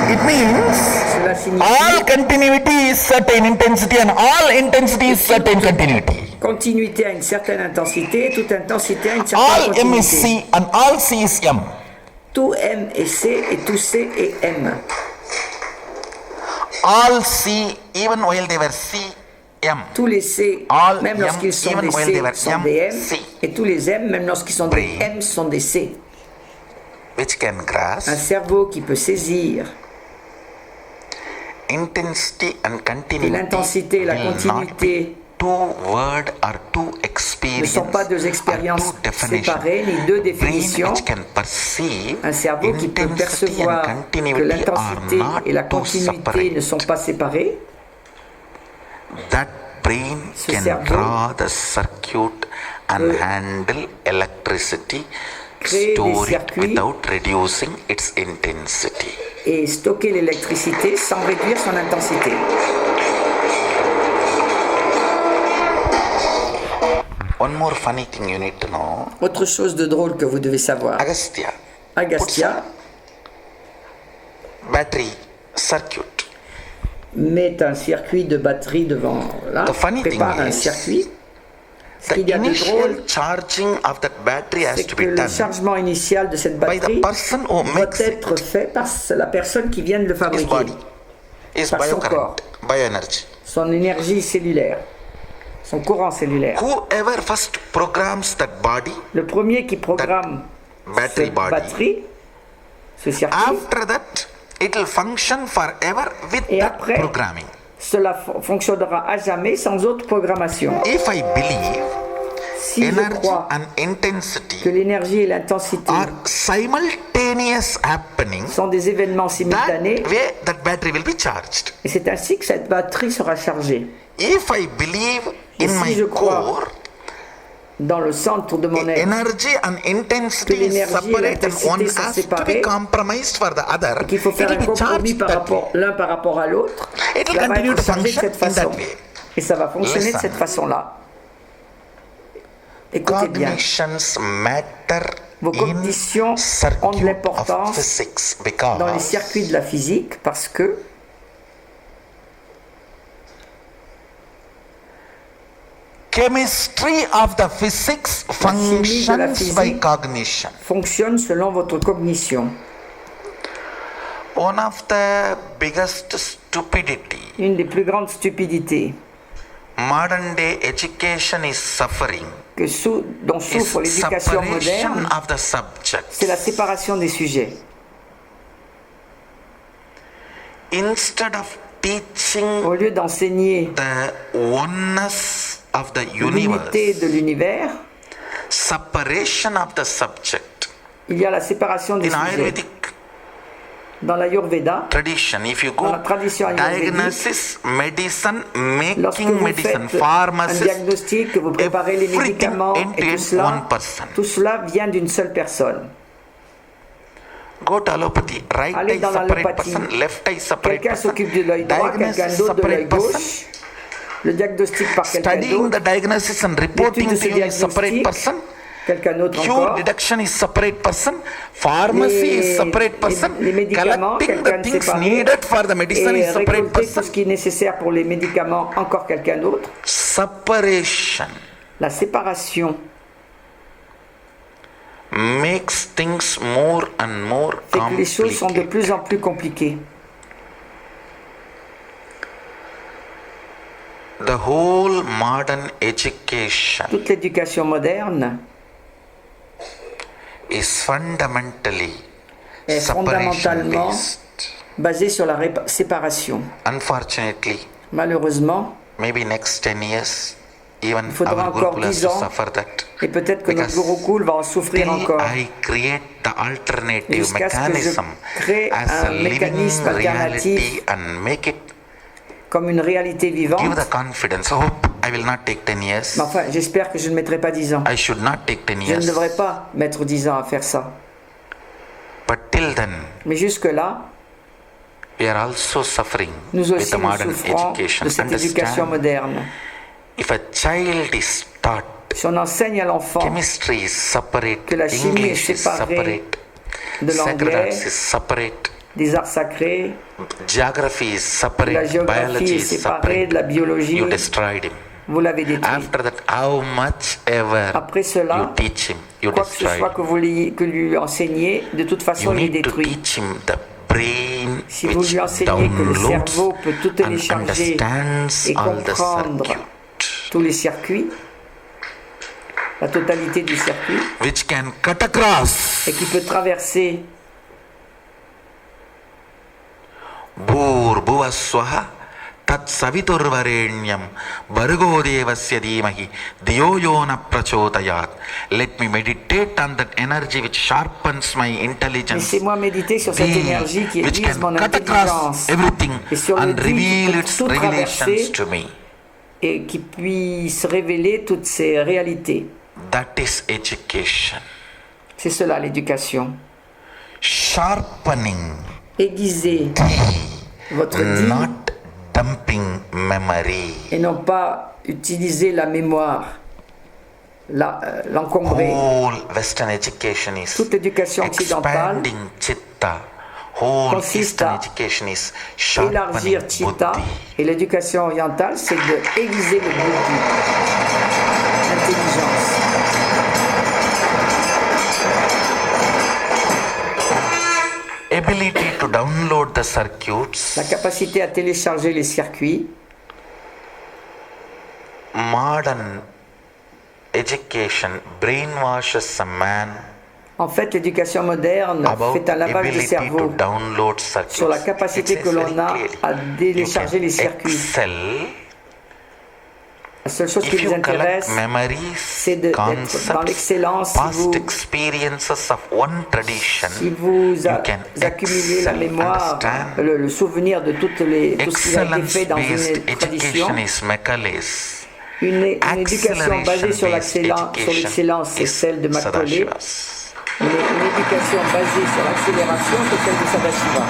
It means Cela signifie all continuity is certain intensity and all intensity is certain continuity. continuité à une certaine intensité, toute intensité à une certaine All M is continuité. C and all C is M. Tout M est C et tout C est M. All C, even while they were C, M. Tous les C, All même M, lorsqu'ils sont even des when C, they were sont M, des M. C. Et tous les M, même lorsqu'ils sont des Brain. M, sont des C. Which can grasp Un cerveau qui peut saisir intensity and que continuity. l'intensité et la will not continuité be two word or two ne experiences sont pas deux or expériences two definitions. séparées ni deux Brain définitions. which can perceive Un cerveau qui peut intensity percevoir and que continuity are l'intensité not et la two continuité separate. ne sont pas séparées. That brain Ce can cerveau draw the circuit and handle electricity, créer des store it circuits without reducing its intensity. Et stocker l'électricité sans réduire son intensité. One more funny thing you need to know. Autre chose de drôle que vous devez savoir. Agastya Agastya battery circuit. met un circuit de batterie devant là, The funny thing prépare un is, circuit. Ce The qu'il y a de initial drôle, charging of that battery has c'est to que be le done chargement initial de cette by the batterie person who doit makes it. être fait par la personne qui vient de le His fabriquer. body, his Par son biocurrent, corps. bioenergy. Son énergie cellulaire, son courant cellulaire. Whoever first programs that body, Le premier qui programme battery cette body, batterie, ce circuit, after that, it will function forever with Et that après, programming. cela fonctionnera à jamais sans autre programmation. If I believe Si je energy crois and que intensity l'énergie et l'intensité are simultaneous happening, sont des événements simultanés, that way that battery will be charged. et c'est ainsi que cette batterie sera chargée. If I believe Et in si my je crois core, dans le centre de mon être, energy and intensity que l'énergie is et separate and l'intensité one sont has to séparées, be compromised for the other, qu'il faut faire it un will be compromis charged par that rapport, l'un par rapport à l'autre, It will cela va continue être to chargé de function cette in that façon. way. Et ça va fonctionner de Listen. cette façon-là. Écoutez bien. Cognitions matter Vos in cognitions ont de circuit of l'importance physics dans les because circuits de la physique parce que chemistry of the physics chimie de la functions by physique cognition. fonctionne selon votre cognition. One of the biggest stupidity Une des plus grandes stupidités modern day education is suffering dont is souffre l'éducation separation moderne, of the subject. c'est la séparation des sujets. Instead of teaching Au lieu d'enseigner the oneness of the l'unité universe, de l'univers, separation of the subject. il y a la séparation des In sujets. Ayurvedic Dans l'Ayurveda, tradition, if you dans go la tradition ayurvédique, diagnosis, medicine, lorsque making vous medicine, faites un pharmacist, diagnostic, que vous préparez les everything médicaments et one person. tout cela vient d'une seule personne. Go to allopathy, right Allez eye dans separate l'allopathie. person, left eye separate Quelqu'un person, s'occupe de l'œil droit, quelqu'un diagnosis d'autre de l'œil separate person, gauche, le diagnostic par quelqu'un studying d'autre, the diagnosis and reporting l'étude de to ce you is separate diagnostic, person, quelqu'un d'autre cure encore. deduction is separate person, pharmacy is separate person, les médicaments, collecting quelqu'un the de things séparé, needed for the medicine et is separate récolter tout person. ce qui est nécessaire pour les médicaments, encore quelqu'un d'autre. Separation La séparation makes things more and more fait que les choses sont de complicated. plus en plus compliquées. The whole modern education Toute l'éducation moderne is fundamentally est separation fondamentalement based. basée sur la séparation. Unfortunately, Malheureusement, maybe next 10 years, even il faudra our encore Gurukula has 10 to ans, suffer that. et peut-être que notre Because Gurukul va en souffrir till encore. I create the alternative Jusqu'à ce que je mechanism crée as a un living mécanisme alternatif reality and make it comme une réalité give vivante. the confidence. Hope I will not take 10 years. Mais enfin, j'espère que je ne mettrai pas 10 ans. I should not take 10 Je ne years. devrais pas mettre 10 ans à faire ça. But till then, Mais jusque-là, we are also suffering nous with aussi the nous modern souffrons education. de cette éducation Understand? moderne. If a child is taught Si on enseigne à l'enfant chemistry is separate, que la chimie est English is séparée separate, de sacred l'anglais, arts is separate, des arts sacrés, geography is la separate, géographie biology est is séparée separate, de la biologie, you destroyed him. vous l'avez détruit. After that, how much ever Après cela, you teach him, you quoi que ce destroy soit him. que vous lui enseignez, de toute façon, You il est need to détruit. teach him the brain Si vous which lui enseignez que le downloads cerveau peut tout and télécharger understands et all the comprendre circuit, tous les circuits, la totalité du circuit, which can cut across et qui peut traverser भूर्भुवस्वः तत्सवितुर्वरेण्यं भर्गो देवस्य धीमहि धियो यो न प्रचोदयात्. Let me meditate on that energy which sharpens my intelligence, Laissez-moi méditer sur cette énergie qui which aiguise can mon cut across intelligence everything et sur le and but qui reveal peut its tout revelations traverser to me. et qui puisse révéler toutes ces réalités. That is education. C'est cela l'éducation. Sharpening, Aiguiser votre dit not dumping memory. et non pas utiliser la mémoire, l'encombrer. Whole Western education is Toute l'éducation occidentale expanding chitta. Whole consiste Eastern à education is sharpening élargir Chitta buddhi. et l'éducation orientale, c'est de aiguiser le buddhi, l'intelligence. Ability to download the circuits. La capacité à télécharger les circuits. Modern education brainwashes a man En fait, l'éducation moderne about fait un lavage de ability to cerveau download circuits. sur la capacité It que says l'on very a clearly, à télécharger you les can circuits. excel La seule chose qui if vous you collect intéresse, memories, c'est d'être dans concepts, l'excellence. past experiences of one tradition. Si vous You can accumulez la excel, mémoire, understand? le souvenir de tout ce qui a été fait dans Excellence-based une tradition, education is Macaulay's. une éducation basée sur l'excellence, c'est celle de Macaulay. Une éducation basée sur l'accélération, c'est celle de Sadashiva.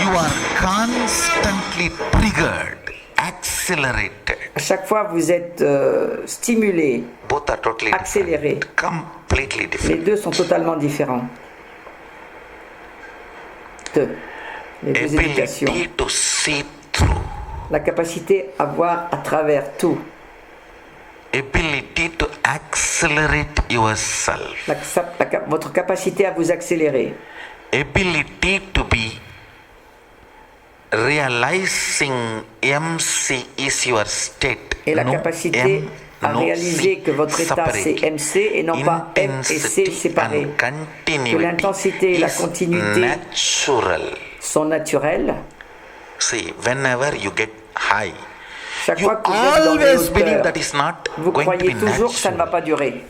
You are constantly triggered accelerated. À chaque fois, vous êtes stimulé, Both are totally accéléré. different. Completely Les different. deux sont totalement différents. Les deux éducations. Ability to see through. La capacité à voir à travers tout. Ability to accelerate yourself. Votre capacité à vous accélérer. Ability to be realizing MC is your state. Et la No capacité M, à no réaliser C, que votre état separate. c'est MC et non pas M et C Intensity séparés. and continuity Que l'intensité et la is continuité natural. sont naturelles. See, whenever you get high, Chaque you fois que vous êtes dans les always believe hauteurs, that is not vous going to croyez be toujours que ça ne va natural. pas durer.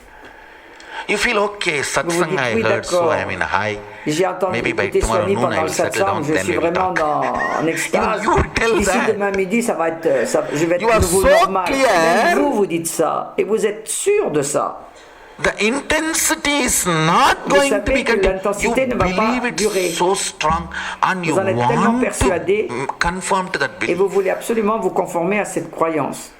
You feel okay, Vous satsang dites, I oui, heard, so d'accord. I am in a high. J'ai entendu Maybe by écouter tomorrow Swami noon I pendant le will settle down, satsang, je then suis we will vraiment talk. en extase. You tell D'ici that. demain midi, ça va être, je vais être You are nouveau so normal. clear. Même vous, vous dites ça. Et vous êtes sûr de ça. The intensity is not Vous going to savez be que continued. You l'intensité ne va pas believe durer. it's so strong and you Vous en êtes tellement want persuadé to conform to that et belief. vous voulez absolument vous conformer à cette croyance.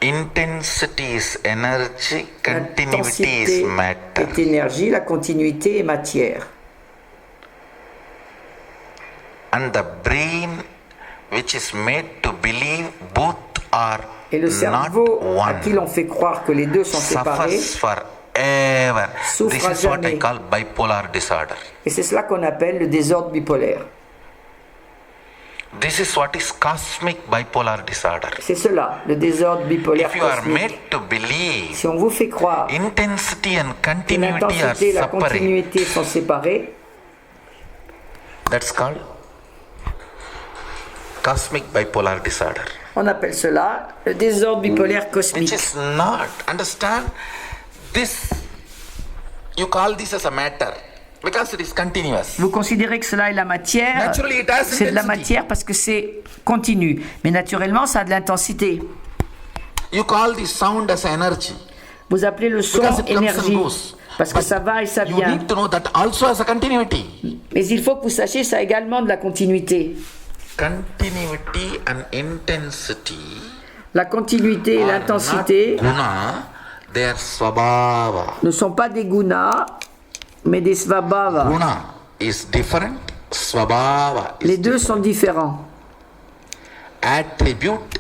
Intensity is energy, continuity is L'intensité matter. est énergie, la continuité est matière. And the brain, which is made to believe both are Et le not cerveau à one, qui l'on fait croire que les deux sont séparés, suffers forever. souffre This à is what I jamais. call bipolar disorder. et c'est cela qu'on appelle le désordre bipolaire. This is what is cosmic bipolar disorder. C'est cela, le désordre bipolaire If you are cosmique. made to believe Si on vous fait croire intensity and que continuity are l'intensité et la separate, continuité sont séparées, that's called cosmic bipolar disorder. on appelle cela le désordre bipolaire Which cosmique. is not, understand, this, you call this as a matter because it is continuous. Vous considérez que cela est la matière, Naturally, it has c'est de la intensity. matière parce que c'est continu. Mais naturellement, ça a de l'intensité. You call this sound as energy Vous appelez le son because it comes and énergie goes. parce que But ça va et ça you vient. need to know that also as a continuity. Mais il faut que vous sachiez ça a également de la continuité. Continuity and intensity La continuité et are l'intensité not guna, they are svabhava. ne sont pas des gunas, mais des svabhava. Guna is different, svabhava is Les deux sont différents. attribute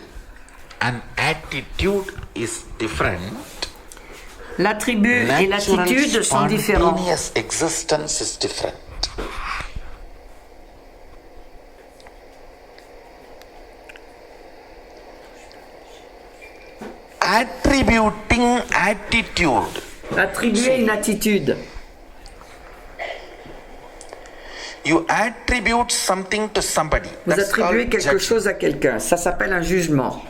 and attitude is different. L'attribut et l'attitude sont différents. Spontaneous existence is different. Attributing attitude. Attribuer une attitude. You attribute something to somebody. Vous That's attribuez called quelque judgment. chose à quelqu'un. Ça s'appelle un jugement.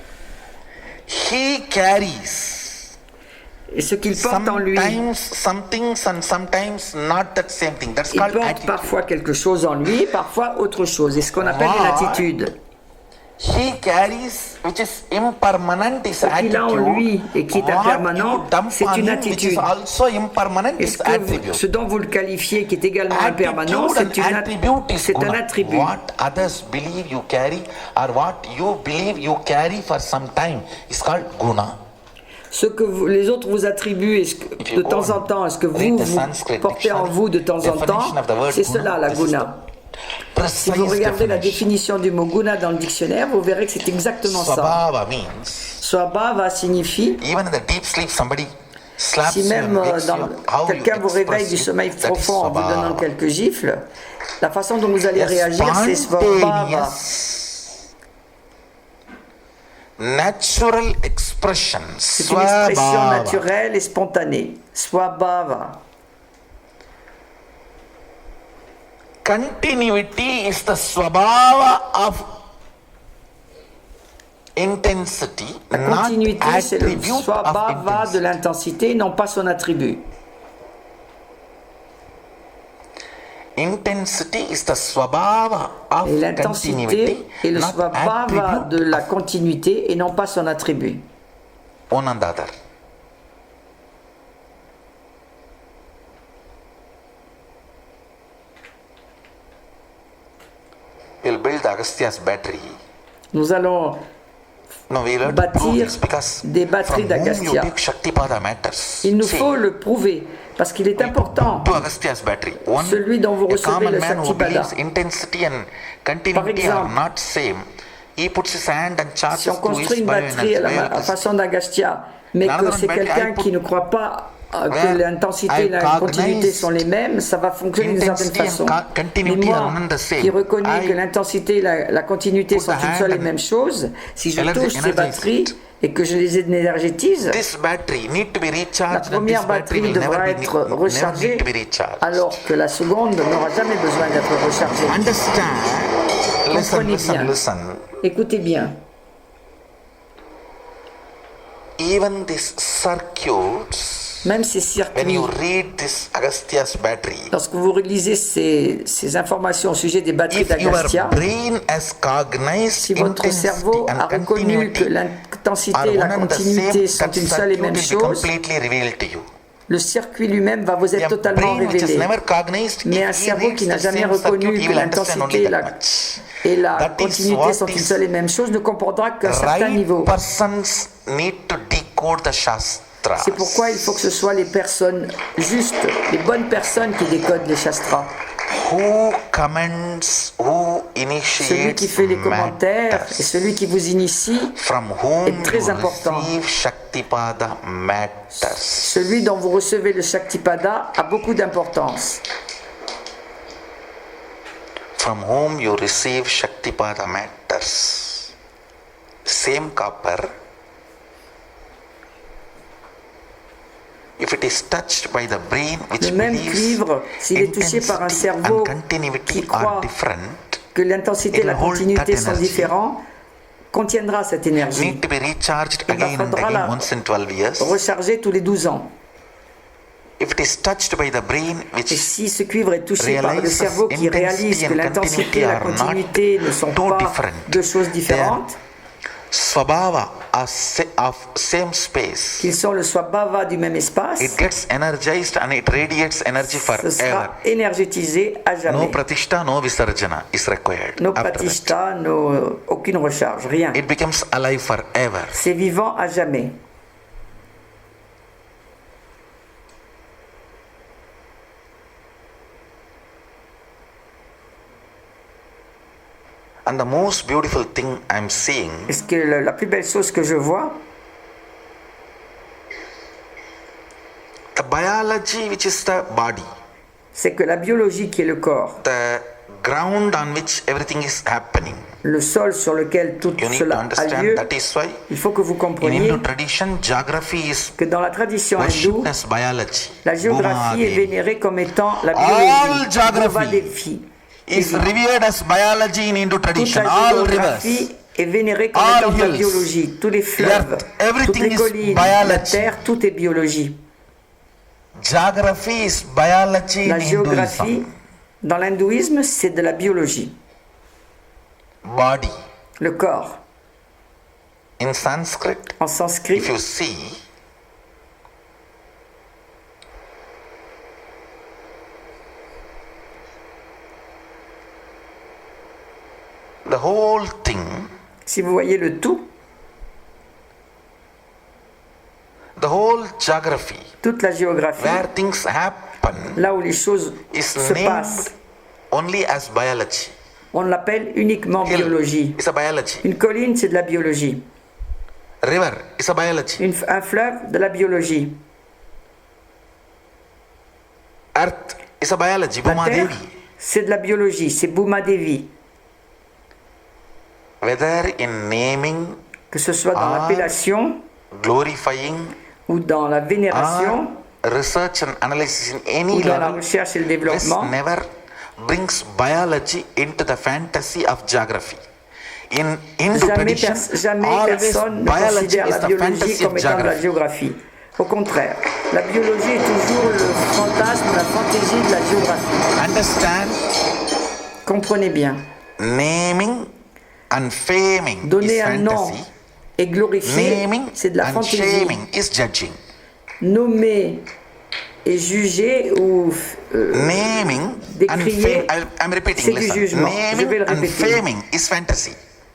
He carries Et ce qu'il porte en lui, sometimes some things and sometimes not that same thing. That's il called porte attitude. parfois quelque chose en lui, parfois autre chose. Et ce qu'on appelle une What? attitude. He carries, which is impermanent, is Ce qu'il a en attitude. lui et qui est What impermanent, you dump c'est on une him, which attitude. is also impermanent, Et is attribute. ce dont vous le qualifiez, qui est également impermanent, Attitude and attribute is c'est un guna. attribut. What others believe you carry or what you believe you carry for some time is called guna. Ce que les autres vous attribuent et de temps en temps, est-ce que vous, vous portez en vous de temps en temps, c'est cela la guna. Si vous regardez la définition du mot guna dans le dictionnaire, vous verrez que c'est exactement ça. Svabhava means Swabhava signifie, even in the deep sleep somebody slaps si you même and wakes you up, how quelqu'un you vous réveille du express sommeil it, that is profond en vous donnant svabhava. quelques gifles, la façon dont vous allez A réagir, c'est swabhava. spontaneous, natural expression. C'est une expression Svabhava. naturelle et spontanée. Swabhava. Continuity is the svabhava of intensity, La not continuité, c'est le attribute of swabhava de intensity. l'intensité, non pas son attribut. Intensity is the svabhava of Et l'intensité continuity, est le not swabhava attribute de la of continuité et non pas son attribut. one and the other. Agastya's battery. Nous allons No, we will bâtir this because des batteries from whom you d'Agastya. take Shaktipada matters. Il nous See, faut le prouver parce qu'il est important. to Agastya's battery. One, Celui dont vous a recevez common le man who Shaktipada. believes intensity and Par continuity are exemple, not same. He puts his hand and charges Si on through construit his une batterie à la bioenergy. façon d'Agastya, mais que c'est quelqu'un qui ne croit pas que l'intensité et la continuité sont les mêmes, ça va fonctionner d'une certaine façon. Mais moi, qui reconnais que l'intensité et la continuité sont une seule et même chose, si je touche ces batteries et que je les énergétise, This battery need to be la recharged and première this battery batterie will never devra be être never need rechargée, to be recharged. alors que la seconde n'aura jamais besoin d'être rechargée. Understand? Listen, Comprenez listen, bien. listen. Écoutez bien, Even these circuits, même ces when you circuits, read this Agastya's battery, lorsque vous relisez ces informations au sujet des batteries if your d'Agastya, brain has cognized si votre intensity cerveau and a reconnu que continuity l'intensité are et la one and the continuité same, sont that une seule et circuit même will be chose, completely revealed to you. le circuit lui-même va vous être A totalement brain which has révélé. never cognized, Mais un if he cerveau reads qui n'a the jamais same circuit, reconnu he que will understand l'intensité only et that la, much. et la That is continuité what sont une is seule et même chose ne comprendra qu'un certain Right niveau. persons need to decode the Shastras. C'est pourquoi il faut que ce soit les personnes justes, les bonnes personnes qui décodent les shastras. Who comments, who Celui qui initiates fait les commentaires matters, et celui qui vous initie, from whom est très you important. receive Shaktipada matters. celui dont vous recevez le Shaktipada a beaucoup d'importance. From whom you receive Shaktipada matters. Same copper, if it is touched by the brain which Le même believes cuivre, s'il est touché par un intensity cerveau and continuity qui are croit different, que l'intensité et la It will hold continuité that sont energy. différents, contiendra cette énergie. need to be recharged Il va again and faudra again la once in 12 years. recharger tous les 12 ans. If it is touched by the brain Et which si ce cuivre est touché par le realizes cerveau qui réalise intensity que and l'intensité et la continuity are continuité ne sont not pas different, deux choses différentes, Swabhava of same space, qu'ils sont le Swabhava du même espace, it gets energized and it radiates energy ce forever. sera énergétisé à No jamais. pratishta, no visarjana is required. No After that, pratishta, aucune recharge, rien. it becomes alive forever. C'est vivant à jamais. And the most beautiful thing I'm seeing, Est-ce que la plus belle chose que je vois, the biology which is the body, c'est que la biologie qui est le corps, the ground on which everything is happening. le sol sur lequel tout You need to cela a understand lieu, that is why il faut que vous in compreniez Hindu tradition, geography is que dans la tradition hindoue, worshipped as biology. la géographie est Bhumadevi vénérée comme étant la All biologie. geography Bhumadevi. is revered as biology in Hindu Toute tradition. la All rivers, géographie est vénérée comme all étant de la hills, biologie. Tous les fleuves, earth, everything toutes les is collines, la biology. terre, tout est biologie. geography is biology La in géographie, Hinduism. dans l'hindouisme, c'est de la biologie. Body. Le corps. In Sanskrit, En sanskrit, if you see, the whole thing, si vous voyez le tout, the whole geography, toute la géographie, where things happen, là où les choses is se named passent, only as biology. on l'appelle uniquement Hill biologie. is a biology. Une colline, c'est de la biologie. River is a biology. Un fleuve, de la biologie. Earth is a biology. La Bhuma terre, Devi. c'est de la biologie, c'est Bhuma Devi. Whether in naming, Que ce soit dans l'appellation glorifying, ou dans la vénération or research and analysis in any ou dans la level, recherche et le this développement, never brings biology into the fantasy of geography. In Hindu jamais, tradition, jamais always personne ne biology considère is la the biologie fantasy comme of étant de la geography. géographie. Au contraire, la biologie est toujours le fantasme, la fantaisie de la géographie. Understand? Comprenez bien. Naming and faming is Donner un nom fantasy. et glorifier, Naming c'est de la and fantaisie. shaming is judging. Nommer Et juger ou Naming and décrier, fame. I'm repeating. c'est du Listen. jugement. Je Naming vais le and répéter. faming is fantasy.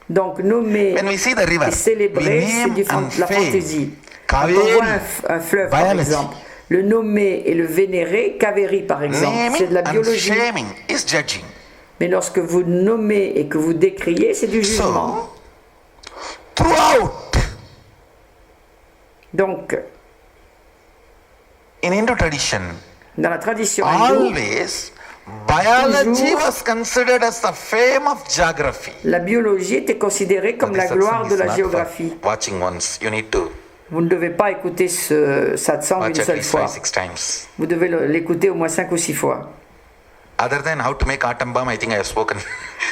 Donc nommer When we see the river, et célébrer, we c'est name and la fame. fantaisie. Quand Kaveri, on voit un fleuve, par biology. exemple, le nommer et le vénérer, Kaveri par exemple, c'est de Naming la and biologie. shaming is judging. Mais lorsque vous nommez et que vous décriez, c'est du jugement. So, throughout Donc, in Hindu tradition, dans la tradition hindoue, always biology Toujours. was considered as the fame of geography. la biologie était considérée comme la This gloire satsang de is la not géographie. for watching once, you need to Vous ne devez pas écouter ce satsang watch une at seule least fois. 5-6 times. Vous devez l'écouter au moins 5 ou 6 fois. Other than how to make atom bomb, I think I have spoken.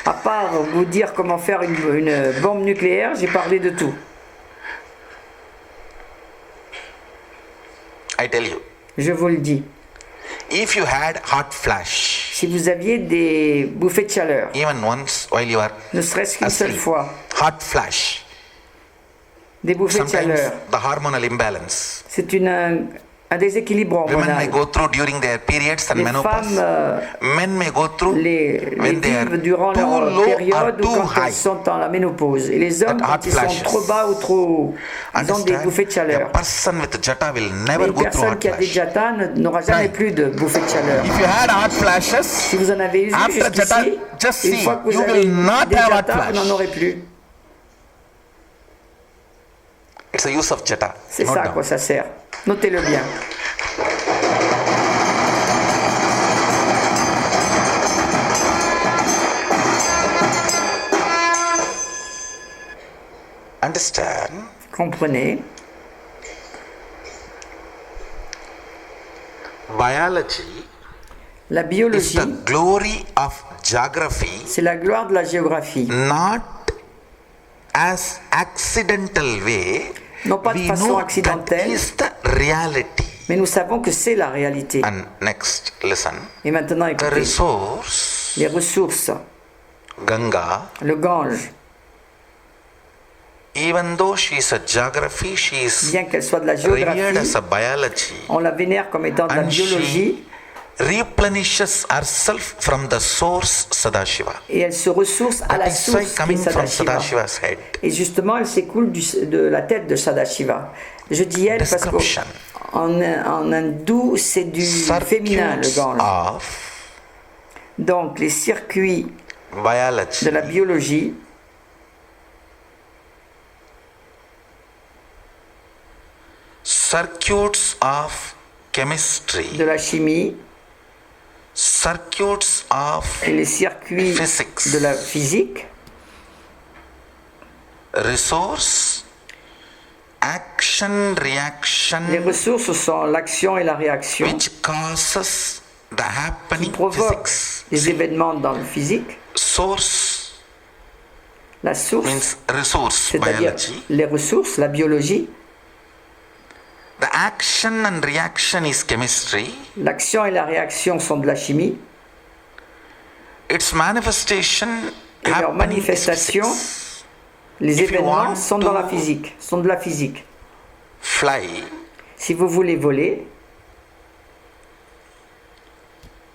À part vous dire comment faire une bombe nucléaire, j'ai parlé de tout. I tell you, Je vous le dis. if you had hot flash, Si vous aviez des bouffées de chaleur, even once while you are ne serait-ce qu'une seule asleep, fois, hot flash, des bouffées de sometimes chaleur, the hormonal imbalance. c'est un déséquilibre Women may hormonal. go through during their periods and Les menopause. femmes Men may go through les when they are vivent durant too leur low or période ou too quand high. elles sont dans la ménopause. Et les hommes, That hot quand ils sont flashes. trop bas ou trop hauts, ils ont des bouffées de A chaleur. person with jata will Mais never une go through personne hot qui a des flash. jata n'aura jamais Right. plus de bouffées de chaleur. If you had hot flashes, Si vous en avez eu After jusqu'ici, jata, just une see, fois que vous you avez will not des have hot jata, flash. vous n'en aurez plus. it's a use of jata. C'est Note ça à down. quoi ça sert. Notez-le bien. Understand? Comprenez, Biology la is biologie, the glory of geography, c'est la gloire de la géographie. not as accidental way. Non pas de We façon know that accidentelle, is the reality. mais nous savons que c'est la réalité. And next, listen. Et maintenant, The écoutez, resource, les ressources, Ganga, le Gange, even though she is a geography, she is bien qu'elle soit de la revered géographie, as a biology. on la vénère comme étant de la And biologie, she replenishes herself from the source Sadashiva. et elle se ressource à That la is why source qui est coming from Sadashiva. Sadashiva's head. Et justement, elle s'écoule de la tête de Sadashiva. Je dis elle parce Description. qu'en hindou, c'est du féminin, le Circuits Gange. of Donc, les circuits biology, de la biologie, circuits of chemistry, de la chimie, circuits of et les circuits Physics. de la physique, resource, action, reaction, les ressources sont l'action et la réaction which causes the qui happening provoquent physics. les événements dans le physique. Source La source, means resource, c'est-à-dire biology. les ressources, la biologie. The action and reaction is chemistry. L'action et la réaction sont de la chimie. Its manifestation Et leur happening is manifestation, physics. les If you événements want sont dans la to physique, sont de la physique. Fly, Si vous voulez voler,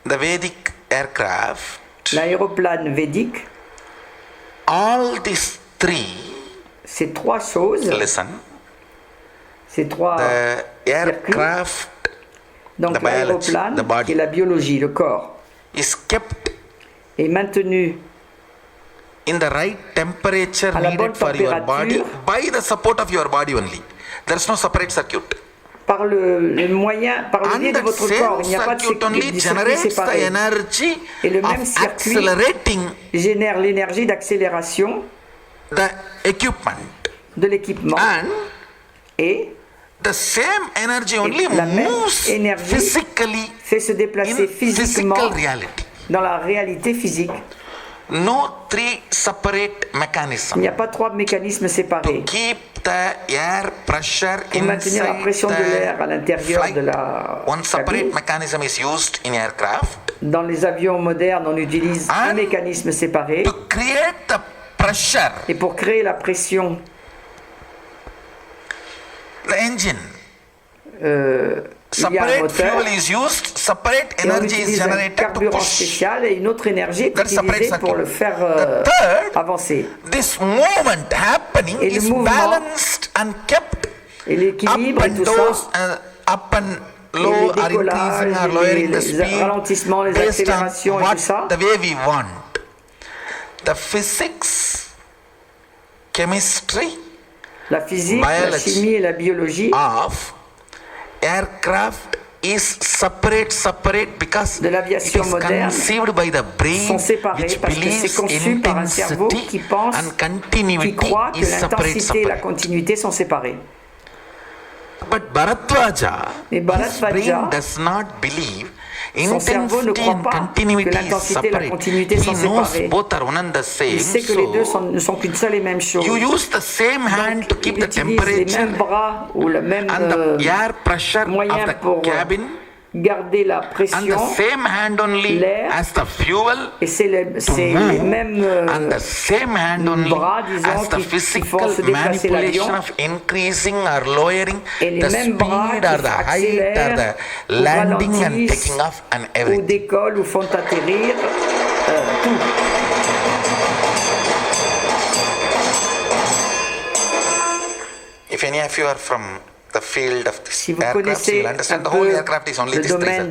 the Vedic aircraft, l'aéroplane védique, all these three, ces trois choses, listen, ces trois the circuits, aircraft donc the biology, l'aéroplane, the body. qui est la biologie, le corps, is kept est maintenu in the right temperature à la bonne needed for your body température. by the support of your body only. There is no separate circuit. par le moyen, par le And biais de that votre same corps. Il n'y a pas de circuit only circuit generates the séparé. energy Et le même of circuit accelerating génère l'énergie d'accélération the equipment. de l'équipement And et the same energy only la même moves énergie physically fait se in déplacer physiquement physical reality. dans la réalité physique. No three separate Il mechanisms. n'y a pas trois mécanismes séparés. Keep the air pressure Pour maintenir la inside pression de l'air à the l'intérieur flight. de la One separate cabine. mechanism is used in aircraft Dans les avions modernes, on utilise un And mécanisme séparé. to create the pressure. Et pour créer la pression, The engine il y a un separate moteur fuel is used, separate et on energy is utilise un generated to carburant push. spécial et une autre énergie est That separates utilisée pour circuit. le faire The third, avancer. this movement happening Et le is mouvement balanced and kept Et up l'équilibre et and tout down, ça, up and et low les or décollages, increasing or lowering the les speed ralentissements, les based on accélérations et what tout ça, the way we want. The physics, chemistry la physique, la biology chimie et la biologie of aircraft is separate because de it l'aviation is moderne conceived by the brain sont séparés which parce que c'est believes conçu par un cerveau intensity qui pense, and continuity qui croit que is l'intensité et la separate. continuité sont séparées. But Bharadwaja, Mais his Bharadwaja, brain does not believe son cerveau ne intensity croit and pas continuity que is l'intensité et la separate. continuité sont He knows séparées. both are one and the same. Il sait que les deux So ne sont qu'une seule et même chose. you use the same hand to Donc, keep il the utilise les mêmes temperature bras ou le même and the air pressure moyen of the pour cabin garder la and the pression same hand only l'air, as the fuel et c'est les move mêmes and the same hand only bras, disons, as the qui physical font se déplacer manipulation l'avion. of increasing or lowering Et les the mêmes bras speed qui or the height or accélèrent the ou landing and ralentissent taking off and ou everything. décollent ou font atterrir, tout. If any of you are from the field of this Si vous aircraft, you connaissez will un understand the whole peu aircraft is only le these three domaine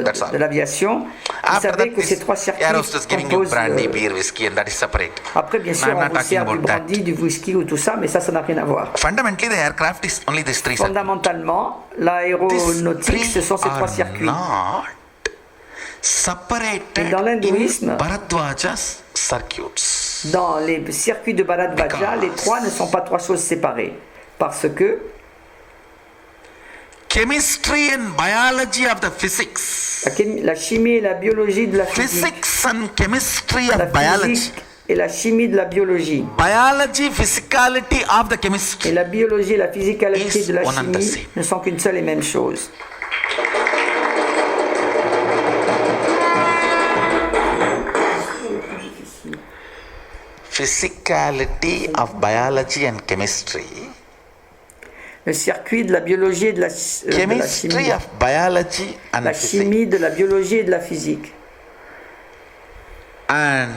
That's all. de l'aviation, vous After savez that, que ces this trois circuits air hostess giving you composent... brandy, beer, whiskey, and that is separate. Après, bien No, sûr, I'm on not vous talking sert du about that. brandy, du whisky ou tout ça, mais ça n'a rien à voir. Fundamentally, the aircraft is only these three circuits. Fondamentalement, These l'aéronautique, ce three sont ces trois are circuits. not separated Et dans l'hindouisme, in Bharadwaja's circuits. Dans les circuits de Bharadwaja, les trois ne sont pas trois choses séparées. Parce que Chemistry and biology of the physics. la chimie et la biologie de la physique, Physics and chemistry la of biology. physique et la chimie de la biologie, Biology, physicality of the et chemistry. la biologie et la physicalité de la Is one and the chimie same. ne sont qu'une seule et même chose. Physicality of biology and chemistry. Le circuit de la biologie et de la Chemistry chimie. of biology and La physics. chimie de la biologie et de la physique. And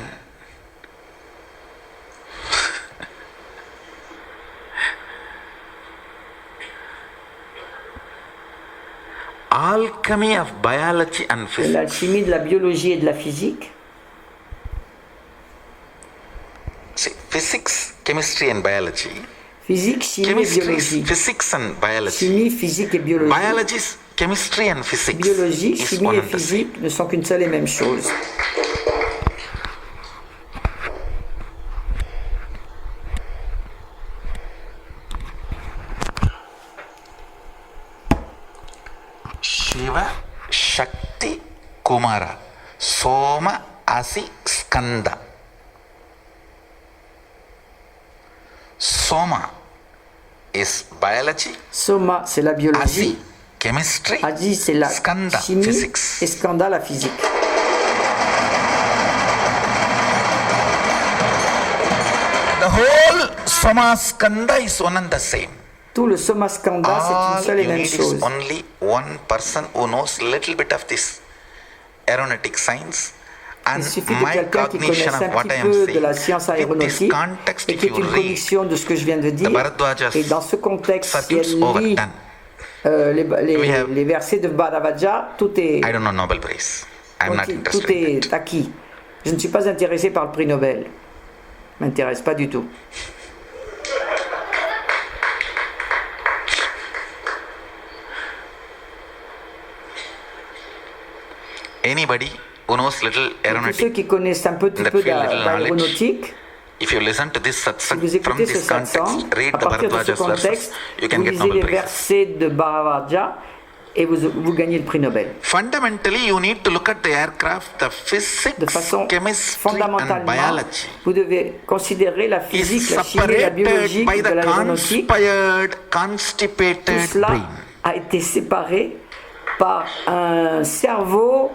alchemy of biology and Et la physics. chimie de la biologie et de la physique. See, physics, chemistry and biology. Physique, chimie et Chemistry is biologie. physics and biology. Chimie, physique et biologie. Biology is chemistry and physics. Biologie, is chimie one et and the same. physique ne sont qu'une seule et même chose. Shiva, Shakti, Kumara, Soma, Asi, Skanda. Soma is biology, Soma, c'est la Asi, biologie. chemistry, Adi, c'est la Skanda, chimie. physics. Et Skanda, la physique. The whole Soma Skanda is one and the same. Tout le Soma Skanda, c'est All une seule et you même need chose. is only one person who knows little bit of this aeronautic science and Il suffit de my quelqu'un qui connaisse cognition un of what petit I am peu de la saying. science With this aéronautique context, et if qui est you une read conviction de ce que je viens de dire. Bharadwaja's Et dans ce contexte, si circuits elle lit overdone. We have- les versets de Bharadwaja, tout est, I don't know Nobel Prize. I'm not tout interested in est it. acquis. Je ne suis pas intéressé par le prix Nobel. M'intéresse pas du tout. Anybody who knows little Et tous ceux aeronautic, qui connaissent un petit that peu feel little d'aéronautique, if you listen to this si satsang vous from écoutez ce this context, satsang, read à the partir de ce Bharadwaja's verses, contexte, you vous can get lisez Nobel les Prize. versets de Bharadwaja et vous gagnez le prix Nobel. Fundamentally, you need to look at the aircraft, the De physics, façon chemistry and fondamentalement, biology vous devez considérer la is physique, la chimie et la biologie separated by de the l'aéronautique. conspired, Tout constipated cela brain. a été séparé par un cerveau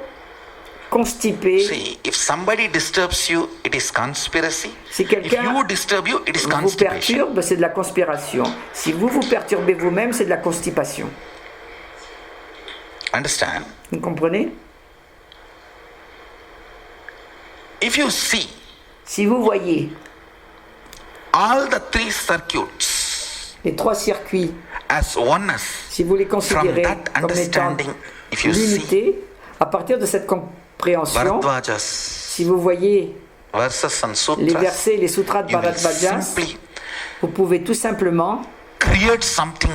constipé. See, if somebody disturbs you, it is conspiracy. Si If quelqu'un you disturb you, it is vous constipation. perturbe, c'est de la conspiration. Si vous vous perturbez vous-même, c'est de la constipation. Understand? Vous comprenez? If you see Si vous voyez all the three circuits les trois circuits, as oneness, si vous les from considérez that comme étant understanding, if you see l'unité, à partir de cette compréhension, Bharadwajas si vous voyez verses and les sutras, versets et les sutras de you will Bharadwajas, simply vous pouvez tout simplement create something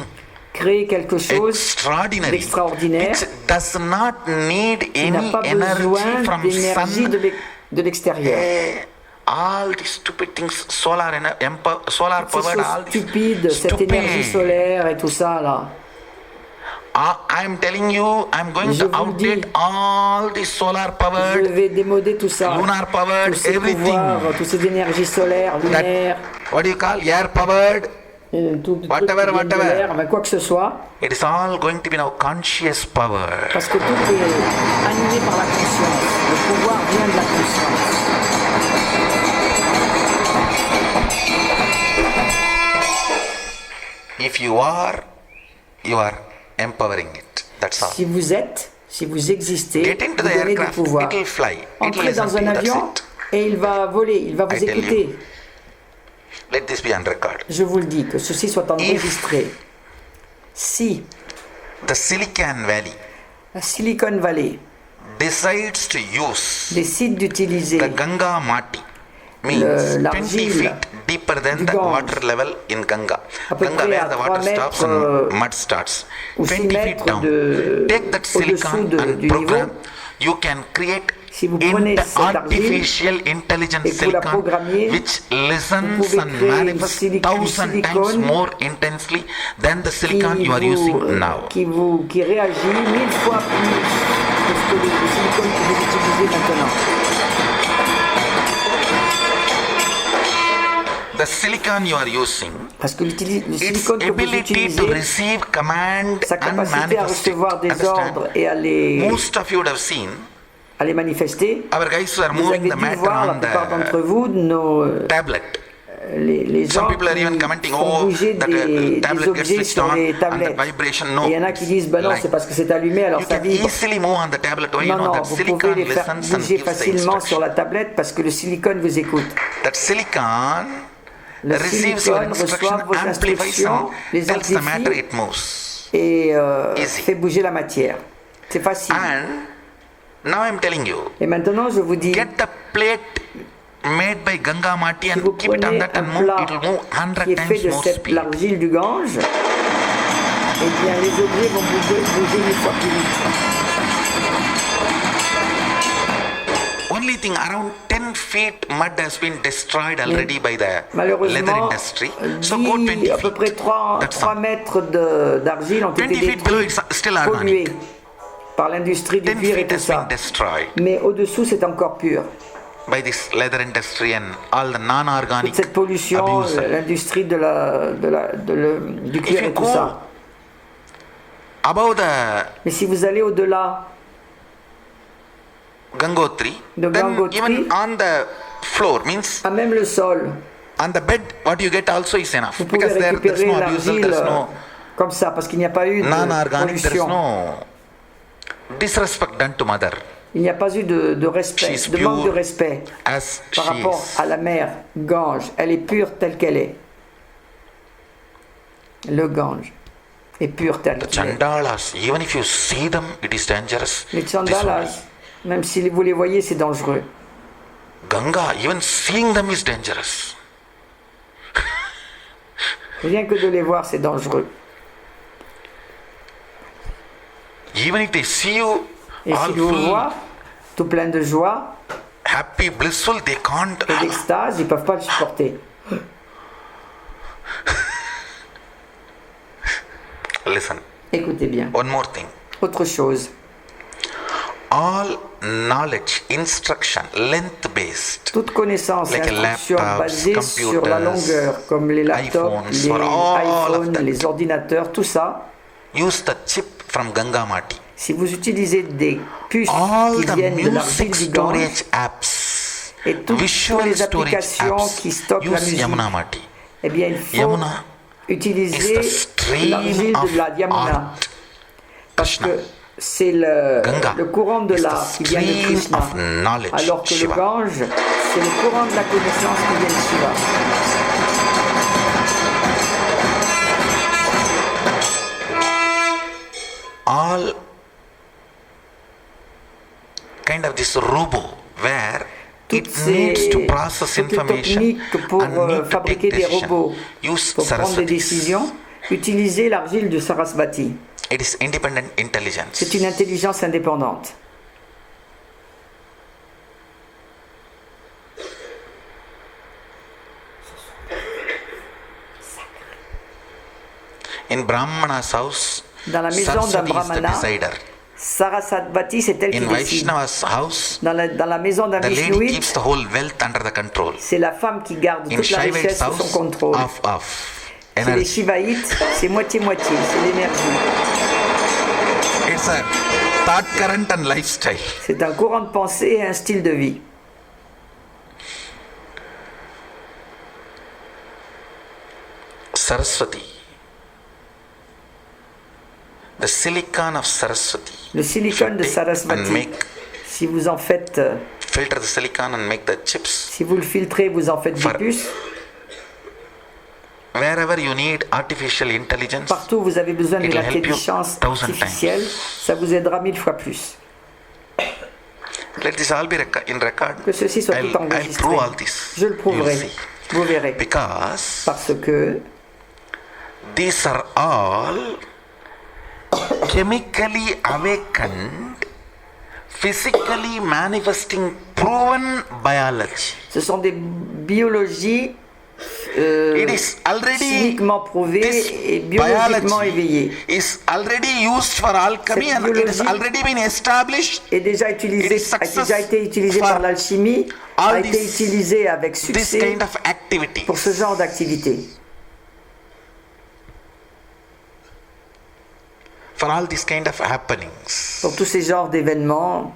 créer quelque chose extraordinary d'extraordinaire which does not need qui n'a any pas energy besoin from d'énergie sun. de l'extérieur. All these stupid things, solar Ces powered, choses all this stupides, cette énergie solaire et tout ça là. I'm telling you, I'm going Je to vous le dis. outdate all this solar Je powered, vais démoder tout ça. lunar powered, Tous ces everything. pouvoirs, toutes ces énergies solaires, lunaires, What do you call air powered? tout Whatever, truc qui vient de whatever. l'air, mais quoi que ce soit, It is all going to be now conscious power. parce que tout est animé par la conscience. Le pouvoir vient de la conscience. If you are empowering it. That's all. Si vous existez, Get into vous the donnez du aircraft, pouvoir. it will fly. It will Entrez listen dans to un you, that's avion it. et il va voler, il va vous I tell écouter. you. Let this be on record. Je vous le dis, que ceci soit enregistré. Si The Silicon Valley la Silicon Valley decides to use décide d'utiliser the Ganga Mati, means 20 l'argile feet deeper than du the Gange, water level in Ganga. à peu Ganga près where à the 3 water stops mètres, and mud starts. ou 6 20 feet mètres down. Take that au-dessous silicon and du program. niveau. You can create Si vous prenez cette argile artificial intelligent et que vous la silicon programmiez, which vous listens pouvez and créer une manifests silicone 1000 times more intensely than the silicon you are using now. qui réagit 1000 fois plus que ce que le silicone que vous utilisez maintenant. The silicon you are using, Parce que le its silicone que vous ability to utilisez, receive command sa and capacité à manifesting. recevoir des Understand? ordres et à les Most of you would have seen manifester, our guys who are vous moving avez the dû matter voir, la on plupart the d'entre vous, tablet. les gens Some people are even qui commenting, font oh, bouger that des tablet gets objets switched sur on les and the tablettes. vibration. Et No. il y en a qui disent, ben non, Like, c'est parce que c'est allumé, alors you ça can vibre. easily move on the tablet. Why you Non, know non, that vous silicon pouvez les faire listens and bouger gives the facilement sur instruction. la tablette parce que le silicone vous écoute. That silicon Le receives your silicone instruction, reçoit vos amplifies instructions, and les tells the matter amplifie it moves. et Easy. fait bouger la matière. C'est facile. And now I'm telling you, Et maintenant, je vous dis, get the plate made by Ganga Mati si and vous keep it on prenez that un and move, plat it will move 100 qui est fait times de more cette speed. l'argile du Gange, eh bien, les objets vont bouger 1000 fois plus vite. Only thing, around 10 feet mud has been destroyed already by the leather Malheureusement, industry. So go 20 à peu près feet. 3 That's all. mètres d'argile ont 20 été feet below, détruits, it's still pollués organic. par l'industrie du 10 cuir et feet tout has been ça. destroyed Mais au-dessous, c'est encore pur. by this leather industry and all the non-organic Toute cette pollution, abuse. l'industrie du If cuir you et tout go ça. above the Mais si vous allez au-delà Gangotri, de then Gangotri, even on the floor, means à même le sol, on the bed, what you get also is enough. vous pouvez Because there's récupérer no abuse, l'argile there's no comme ça, parce qu'il n'y a pas eu de non-organic, there's pollution. no disrespect done to mother Il n'y a pas eu de respect, She's de manque de pure respect as par she rapport is. à la mer Gange. Elle est pure telle qu'elle est. Le Gange est pur tel The qu'il est. Chandalas, even if you see them, it is dangerous. Les This Chandalas, même si vous les voyez, c'est dangereux. one. Ganga, even seeing them is dangerous. Rien que de les voir, c'est dangereux. Even if they see you Et all s'ils vous full, voient, tout plein de joie happy, blissful, they can't. et d'extase, ils ne peuvent pas le supporter. Listen, Écoutez bien. one more thing. Autre chose, All knowledge, instruction, length-based, toute connaissance et Like instruction laptops, basée sur la computers, longueur, comme les laptops, iPhones, les for all of iPhones, that. les ordinateurs, tout ça, use the chip from Ganga Mati. si vous utilisez des puces All qui the viennent de music l'argile du Gange storage apps, et toutes visual les storage applications apps, qui stockent la use musique, Yamuna Mati. eh bien il faut Yamuna utiliser is the stream l'argile of de la Yamuna. art. Parce Krishna. que c'est Ganga le courant de is the l'art qui vient de stream Krishna, of knowledge, alors que Shiva. le Gange, c'est le courant de la connaissance qui vient de Shiva. All kind of this robo where it needs to process toutes les information techniques pour and need to take fabriquer des decision. robots, Use pour prendre des Saraswati. décisions, utilisez l'argile de Sarasvati. It is independent intelligence. C'est une intelligence indépendante. In Brahmana's house, Dans la maison d'un Saraswati is the brahmana, decider. Sarasvati, c'est elle qui In décide. Vaishnava's house, Dans la maison d'un the lady Vishnouite, keeps the whole wealth under the control. c'est la femme qui garde In toute la Shaiva's richesse sous son house, contrôle. off. Chez les Energy. Shivaïtes, c'est moitié-moitié, c'est l'énergie. It's a thought current and lifestyle. C'est un courant de pensée et un style de vie. Saraswati. The silicon of Saraswati. Le silicone de And Sarasvati, make, si vous en faites, filter the silicon and make the chips. si vous le filtrez, vous en faites des For- puces. Wherever you need artificial intelligence, Partout où vous avez besoin de It will help you l'intelligence 1000 artificielle, ça vous aidera 1000 fois plus. let this all be in record. Que ceci soit tout I'll enregistré. prove all this. Je le prouverai. You'll see. Vous verrez. Because Parce que these are all chemically awakened, physically manifesting proven biology. ce sont des biologies It is already chimiquement prouvées this et biologiquement éveillées. is already used for alchemy Cette and it has biologie already been established. Et déjà utilisé, It is a déjà été utilisé for par l'alchimie, all a été this- utilisé avec This succès kind of activity. pour ce genre d'activité. For all these kind of happenings. Pour tous ces genres d'événements,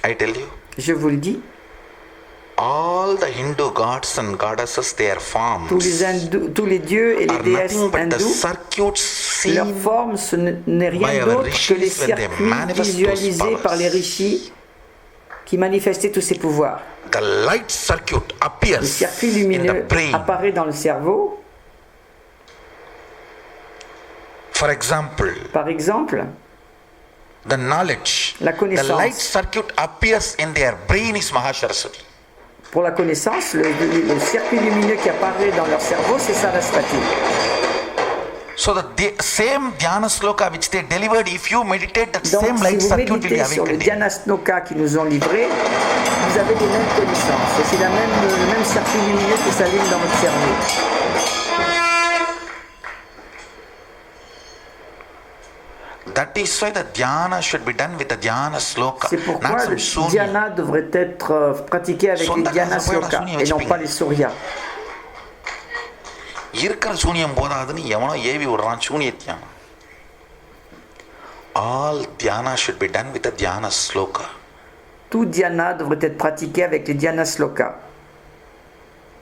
I tell you, je vous le dis, all the Hindu gods and goddesses, their forms tous les dieux et les are déesses nothing but the hindous, circuits leur seen forme ce n'est by rien our d'autre que les rishis when they circuits manifest those visualisés powers. par les rishis qui manifestaient tous ces pouvoirs. The light circuit Le appears circuit in the lumineux brain. apparaît dans le cerveau. For example, Par exemple, the knowledge, La the connaissance. light circuit appears in their brain is Mahasaraswati. pour la connaissance, le circuit lumineux qui apparaît dans leur cerveau, c'est Sarasvati. So the same dhyana sloka which they delivered, if you meditate, that Donc, same si light vous circuit will be méditez sur les awakened. Dhyana-slokas qui nous ont livrés, vous avez les mêmes connaissances. Et c'est le même circuit lumineux qui s'allume dans votre cerveau. That is why the dhyana should be done with the dhyana sloka, C'est not pourquoi some le sunya. dhyana devrait être pratiqué avec les Sondaka Dhyana-slokas Sapoyana et Sunya non pas les Surya. இருக்கிற சூனியம் போதாதுன்னு எவனோ ஏவி விடுறான் சூனியத்தியான். All dhyana should be done with the dhyana sloka. Tout dhyana devrait être pratiqué avec les Dhyana-slokas.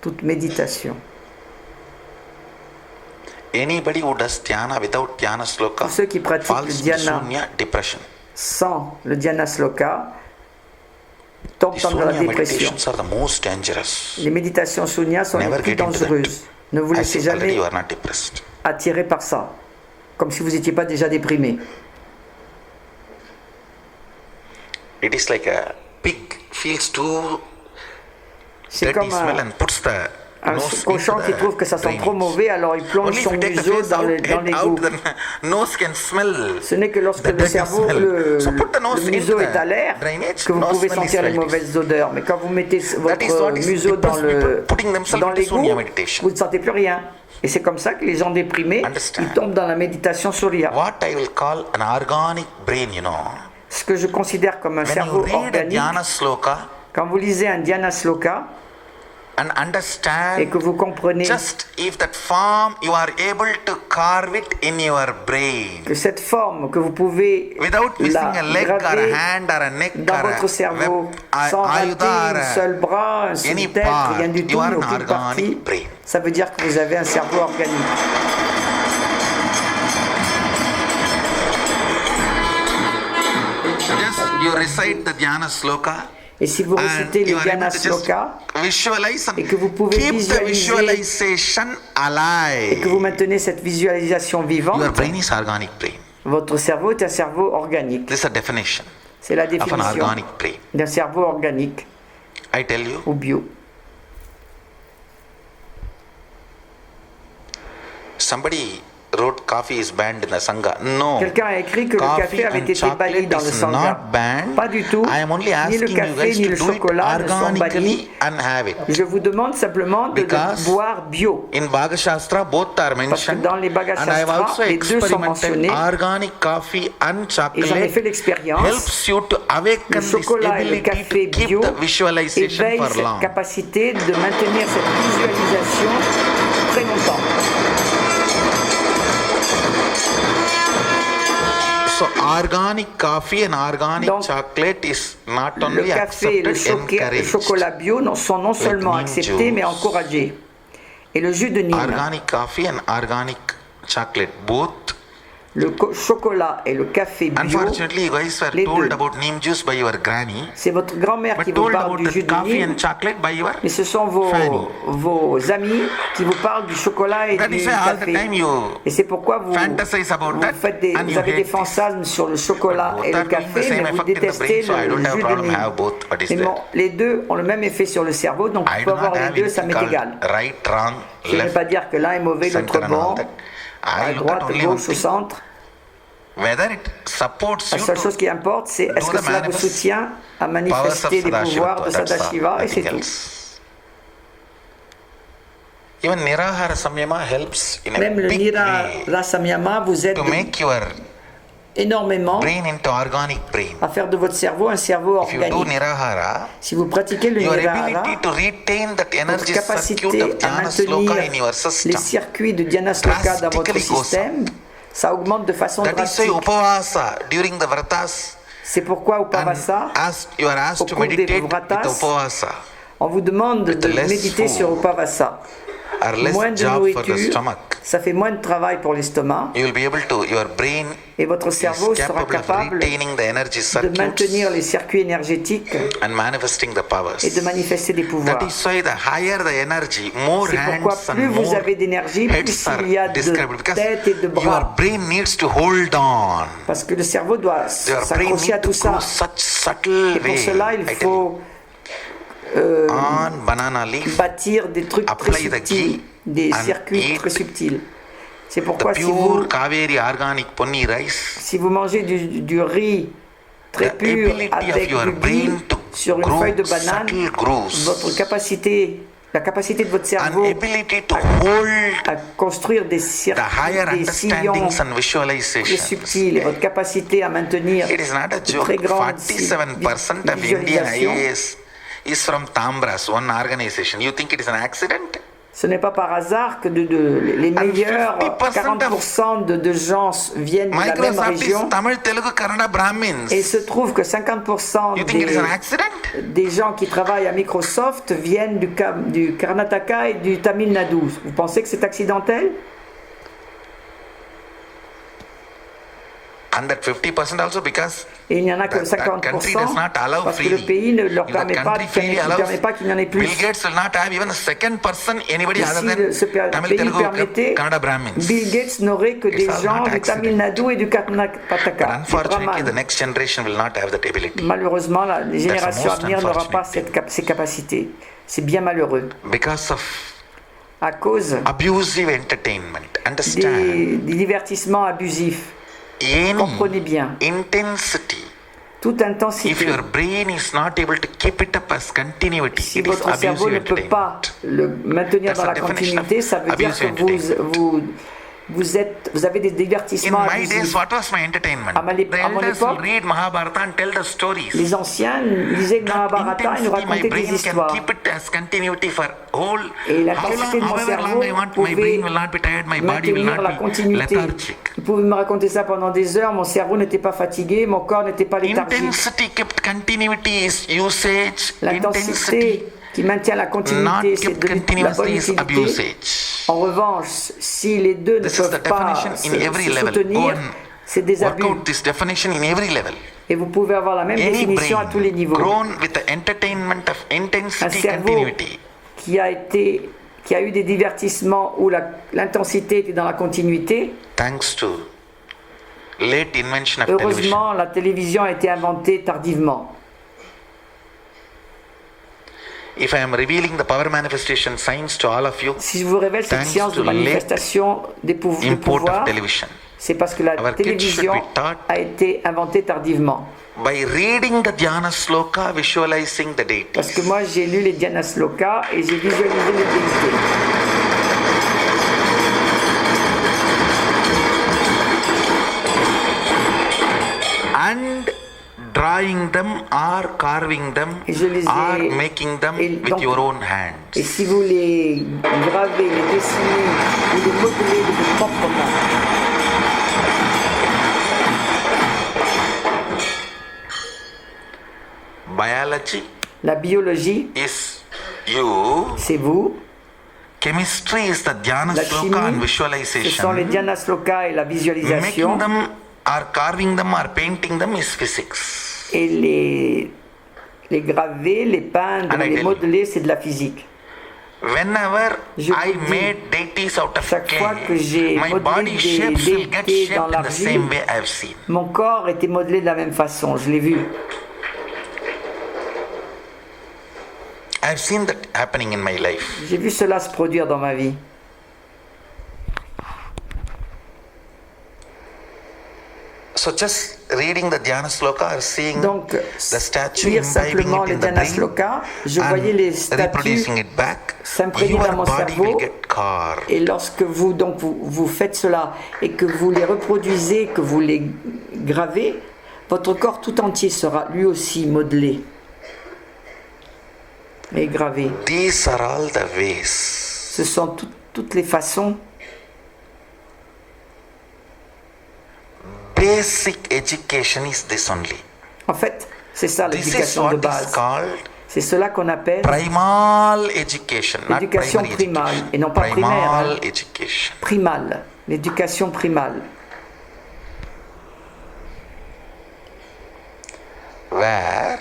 Toute méditation. Anybody who does dhyana without dhyana sloka Tous ceux qui pratiquent le falls into dhyana sunya depression. sans le Dhyana-sloka tombent The dans la sunya dépression. meditations are the most dangerous. Les méditations Sunya sont Never les plus get into that. dangereuses. Ne vous As laissez if already jamais you are not depressed. attiré par ça, comme si vous n'étiez pas déjà déprimé. It is like a pig feels too C'est dirty comme smell and puts the un nose cochon into qui the trouve que ça sent drainage. trop mauvais, alors il plonge Only if son you take the museau face dans out, l'égout. head out, then nose can smell. Ce n'est que lorsque the le dirty cerveau, smell. So put the nose le museau into est à l'air, the drainage, que vous no pouvez smell is sentir les felt. mauvaises odeurs. Mais quand vous mettez That is votre what is museau dans depressed people putting le themselves dans into l'égout, Sunya meditation. vous ne sentez plus rien. Et c'est comme ça que les gens déprimés, Understand. ils tombent dans la méditation Surya. What I will call an organic brain, you know. Ce que je considère comme un When you cerveau read a organique, dhyana sloka quand vous lisez un Dhyana Sloka and et understand que vous comprenez just if that form you are able to carve it in your brain que cette forme que vous pouvez without missing la a leg or a graver hand or a neck dans or votre cerveau, a sans rater ayuda or un seul bras, un seul any tête, part, rien du you tout, are an aucune organic partie, brain. ça veut dire que vous avez un cerveau organique. you recite the Dhyana Sloka, Et si vous récitez and le you are able Dhyana to just Sloka visualize and et que vous pouvez keep the visualiser visualization et que vous alive, maintenez cette visualisation your vivante, brain is organic brain. votre cerveau est un cerveau organique. This is a definition C'est la of an définition organic brain. d'un cerveau organique I tell you, ou bio. somebody wrote coffee is banned in the Sangha. No. Quelqu'un a écrit que le Coffee café avait and été banni chocolate dans le is Sangha. not banned. Pas du tout. I am only Ni le asking you café guys ni to le do it chocolat ne sont bannis. organically and have it. Je vous demande simplement de Because boire bio. In Bhaga Shastra, both are Parce que mentioned, dans les Bhaga and I have Shastra, also les deux sont experimented mentionnés. organic coffee and Et j'en ai fait chocolate l'expérience. helps you to awaken Le this chocolat et le ability café to keep bio the visualization éveillent for cette long. capacité de maintenir cette visualisation très longtemps. So organic coffee and organic Donc, chocolate is not Le only café et le accepted, encouraged. chocolat bio sont non seulement neem acceptés mais juice. encouragés. Et le jus de Nîmes, Organic coffee and organic chocolate, both. le chocolat et le café bio, Unfortunately, you guys were les told deux. about neem juice by your granny, C'est votre grand-mère qui but vous told parle about du jus the de coffee Nîmes, and chocolate by your mais ce sont Fanny. vos amis qui vous parlent du chocolat et That du is why all the café. time you Et c'est pourquoi vous fantasize about that and vous you avez hate des this. fantasmes sur le chocolat Both et le are doing the café, same mais vous effect in the détestez brain, so I le don't have jus de problem Nîmes. have both. What is Mais there? bon, les deux ont le même effet sur le cerveau, donc I on peut do avoir not les have deux, ça anything m'est called égal. right, wrong, Je ne vais left, pas dire que l'un est mauvais, l'autre center and all bon, that. à I look droite, at only one gauche ou thing. centre. Whether it supports La you seule chose to qui importe, c'est est-ce do que the cela vous manifest soutient à powers of manifester les pouvoirs de Sadashiva. That's Sadashiva, all, et c'est nothing tout. else. Even Nirahara Samyama helps in a Même le big Nira way Rasamyama vous aide to make your énormément brain into organic brain. à faire de votre cerveau un cerveau If you do organique. Nirahara, Si vous pratiquez le your Nirahara, ability to retain that votre energy circuit capacité of à Dhyana Sloka maintenir in your les system. circuits de Dhyana Sloka dans votre drastically goes système, ça augmente de façon That is why drastique. Upavasa during the vratas, C'est pourquoi au and Pavasa, you are asked au to cours des meditate with vratas, Upavasa, on vous demande with de less méditer food. sur Upavasa. or less Moins de job for the nourriture, stomach. ça fait moins de travail pour l'estomac You will be able to, your brain et votre cerveau is sera capable of capable retaining the energy de circuits maintenir les circuits énergétiques and manifesting the powers. et de manifester des pouvoirs. That is why the higher the energy, more C'est pourquoi hands plus and vous more avez d'énergie, plus heads are il y a de described because têtes et de your bras. brain needs to hold on. Parce que le cerveau doit Your brain s'accrocher à needs to tout ça. go such subtle Et pour way. cela, il I tell you. faut On banana leaf, bâtir des trucs très apply the subtils, ghee des and circuits eat très subtils. C'est the pourquoi pure Kaveri organic ponni rice, si vous mangez du riz très the pur ability of avec your du ghee brain to sur une grow feuille de banane, subtle grooves votre capacité, la capacité de votre and cerveau ability to hold à construire des the higher circuits, des sillons understandings and très visualizations. subtils et votre capacité à maintenir It is not a de joke. très grandes 47% of Indian visualisations. IAS is from Tambras, one organization. You think it is an accident? Ce n'est pas par hasard que les meilleurs 50% 40% de gens viennent de la même Microsoft is région. Tamil, Telugu, Kannada, Brahmins. Et il se trouve que 50% You think it is an accident? des gens qui travaillent à Microsoft viennent du Karnataka et du Tamil Nadu. Vous pensez que c'est accidentel? And that 50% also because Et il n'y en a que that country does 50% not allow parce que le freely. pays ne leur If that permet pas, country freely allows, qu'il y en ait plus. Bill Gates will not have even a second person, anybody Et other si than ce Tamil, pays Telugu, permettait, Kannada, Brahmins. Bill Gates n'aurait que des all gens not du Tamil Nadu et du But Karnataka. unfortunately, Brahman. the next generation will not have that ability. Malheureusement, les générations à most venir n'auront pas unfortunate ces capacités. C'est bien malheureux. Because of À cause abusive entertainment. Understand? des divertissements abusifs. Comprenez bien. Intensity. Toute If intensité. your brain is not able to keep it up as continuity, Si it is votre cerveau abusive ne peut pas entertainment. le maintenir That's dans la the definition continuité, of ça veut dire abusive que vous avez des In divertissements my days, abusifs. what was my entertainment? À mon The elders will époque, read Mahabharata and tell the stories. Les anciens lisaient le Mahabharata et nous Intensity, my racontaient des brain can histoires. keep it as continuity for whole. Et la How capacité de long, mon however long cerveau I want, my pouvait brain will not be tired, my body will maintenir la not be continuité. lethargic. Vous pouvez me raconter ça pendant des heures, mon cerveau n'était pas fatigué, mon corps n'était pas léthargique. Intensity kept continuity is usage. L'intensité Intensity qui maintient la not continuité, c'est kept de la bonne continuously is utilité. abusage. En revanche, si les deux ne This is the peuvent pas definition in every level. Go soutenir, and C'est des Work abus. out this definition in every level. Et vous pouvez avoir la même Any définition à tous les brain niveaux. grown with the entertainment of Un intensity cerveau continuity qui a eu des divertissements où l'intensité était dans la continuité. thanks to late invention of television. Heureusement, la télévision a été inventée tardivement. If I am revealing the power manifestation science to all of you, Si je vous révèle cette thanks science de to late manifestation du import pouvoir, of television, c'est parce que la our kids télévision should be taught a été inventée tardivement. by reading the Dhyana Sloka, visualizing the Parce que deities. moi, j'ai lu les Dhyana Sloka et j'ai visualisé les déités. And drawing them or carving them Et je les ai- or making them et with donc- your own Et hands. si vous les gravez, les dessinez ou les modelez de vos propres mains, Biology la biologie, is you. c'est vous. Chemistry is the Dhyana La Sloka and chimie, ce sont les visualization. Dhyana Sloka et la Making visualisation. them or carving them or painting them is physics. Et les graver, les peindre, And I les tell modeler, c'est de la physique. Whenever Je I vous dis, made deities out of chaque fois que clay, j'ai my modelé body des shapes will get déités shaped dans in the l'argile, same way I've seen. Mon corps était modelé de la même façon, je l'ai vu. I've seen that happening in my life. J'ai vu cela se produire dans ma vie. So just reading the Dhyana Sloka or seeing Donc, the statue lire imbibing simplement it les in the Dhyana brain Sloka, je voyais les and reproducing statues it back, s'imprégner your dans mon body cerveau. will get carved. Et lorsque vous faites cela et que vous les reproduisez, que vous les gravez, votre corps tout entier sera lui aussi modelé et gravé. These are all the ways. Ce sont toutes les façons. Basic education is this only. En fait, c'est ça This is l'éducation de what is base. called C'est cela qu'on appelle primal education, not l'éducation primary primale, education. et non pas primaire, Primal hein. education. primale, l'éducation primale, Where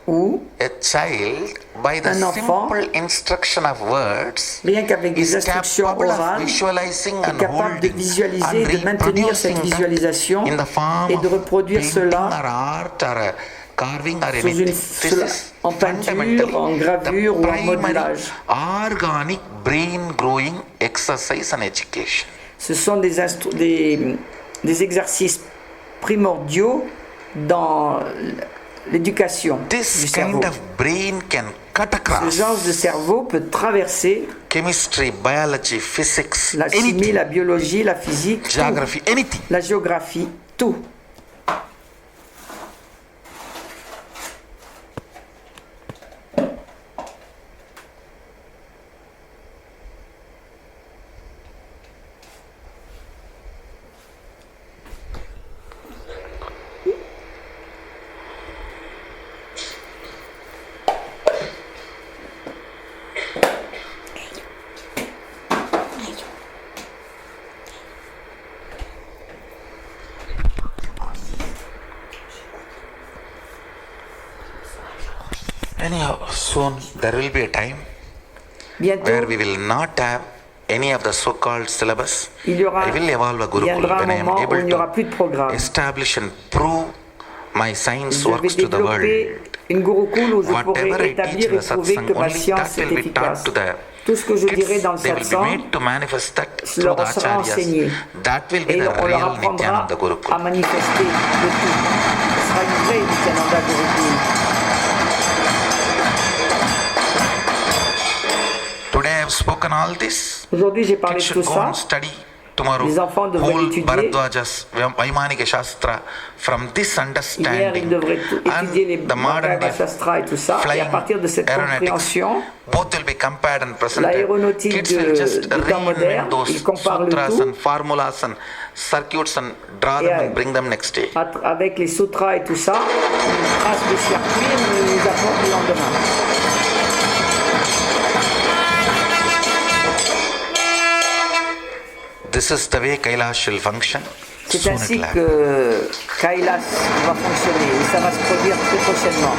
où a child, by the Un enfant, simple instruction of words, rien qu'avec des is instructions capable of orales, visualizing est and capable de holding visualiser, and de maintenir cette reproducing that visualisation in the form et de of reproduire painting cela or art or carving or sous anything. cela, This is en peinture, fundamentally en gravure ou the en primary modelage. organic brain growing exercise and education. Ce sont des exercices primordiaux dans l'éducation du This cerveau. kind of brain can cut Ce across genre de cerveau peut traverser chemistry, biology, physics, la chimie, anything, la biologie, la physique, tout. geography, anything. La géographie, tout. Anyhow, soon there will be a time Bientôt, where we will not have any of the so-called syllabus. il y aura, I will evolve a Gurukul viendra un when I am moment où il able n'y aura to plus de programme. establish and prove my science Je vais works to the world. développer une Gurukul où je Whatever pourrai I teach établir in et the prouver satsang, que ma only science that est will be taught efficace. to the Tout ce que je dirai dans le kids. They will be satsang made to manifest that through leur the sera enseigné. acharyas. That will be Et the on leur real apprendra Nityananda à Gurukul. manifester le tout. Ce sera une vraie Nityananda Gurukul. Today I have spoken all this. Aujourd'hui, j'ai parlé Kids de should tout go ça. and study tomorrow. Les enfants devraient Whole l'étudier. Bharadwaja's Vaimanika Shastra from this Hier, understanding ils devraient étudier les and the modern Bhagavad day Shastra et tout ça. Et à flying partir de cette aeronautics, compréhension, both will be compared and presented. l'aéronautique Kids will just du temps moderne, reinvent those ils comparent le sutras tout. and formulas and circuits and draw Et them and bring them next day. avec les sutras et tout ça, on trace le circuit et nous les apporte le lendemain. This is the way Kailash will function. C'est Soon ainsi it'll happen. que Kailas va fonctionner et ça va se produire très prochainement.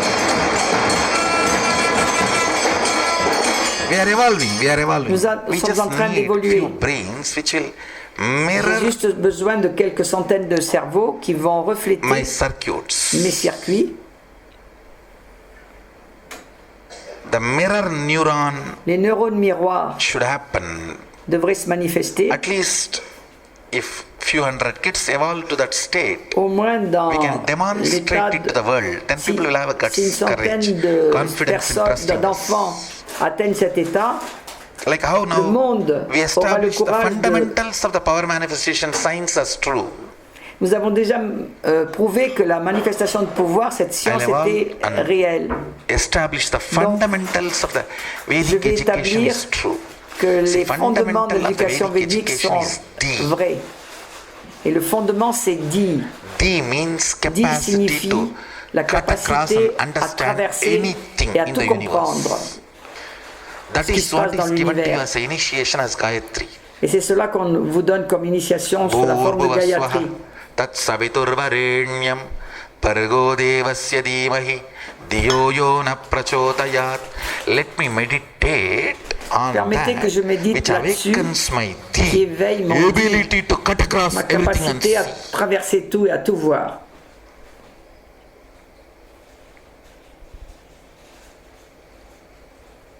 We are evolving, we are evolving. Nous We sommes just en train need d'évoluer. few brains which will J'ai mirror juste besoin de quelques centaines de cerveaux qui vont refléter my circuits. mes circuits. The mirror neuron Les neurones miroirs should happen devraient se manifester. at least if few hundred kids evolve to that state. Au moins dans We can l'état demonstrate it to the world. Then si, people will have a guts, si une courage, centaine de confidence in trusting personnes, us. d'enfants atteignent cet état, Like how le now monde we aura le establish the courage de... fundamentals of the power manifestation science as true. Nous avons déjà prouvé que la manifestation de pouvoir, cette science And était and réelle. Establish the fundamentals of the Je Vedic vais education établir is true. que The les fondements de fundamental of the l'éducation Vedic védique education sont is D. vrais. Et le fondement, c'est dit. D means Dit capacity signifie to la cut across capacité and à understand traverser anything et à in tout the comprendre. universe. That ce qui is se what passe dans is given to you l'univers. as an initiation as Gayatri. Et c'est cela qu'on vous donne comme initiation sous la forme de Bhurvuvaswaha Gayatri. tat saviturvarenyam pargo devasya dhimahi dhiyo yo na prachodayat. Let me meditate on Permettez que je that médite which là-dessus, awakens my qui éveille mon ability to cut across ma everything and capacité à see. traverser tout et à tout voir.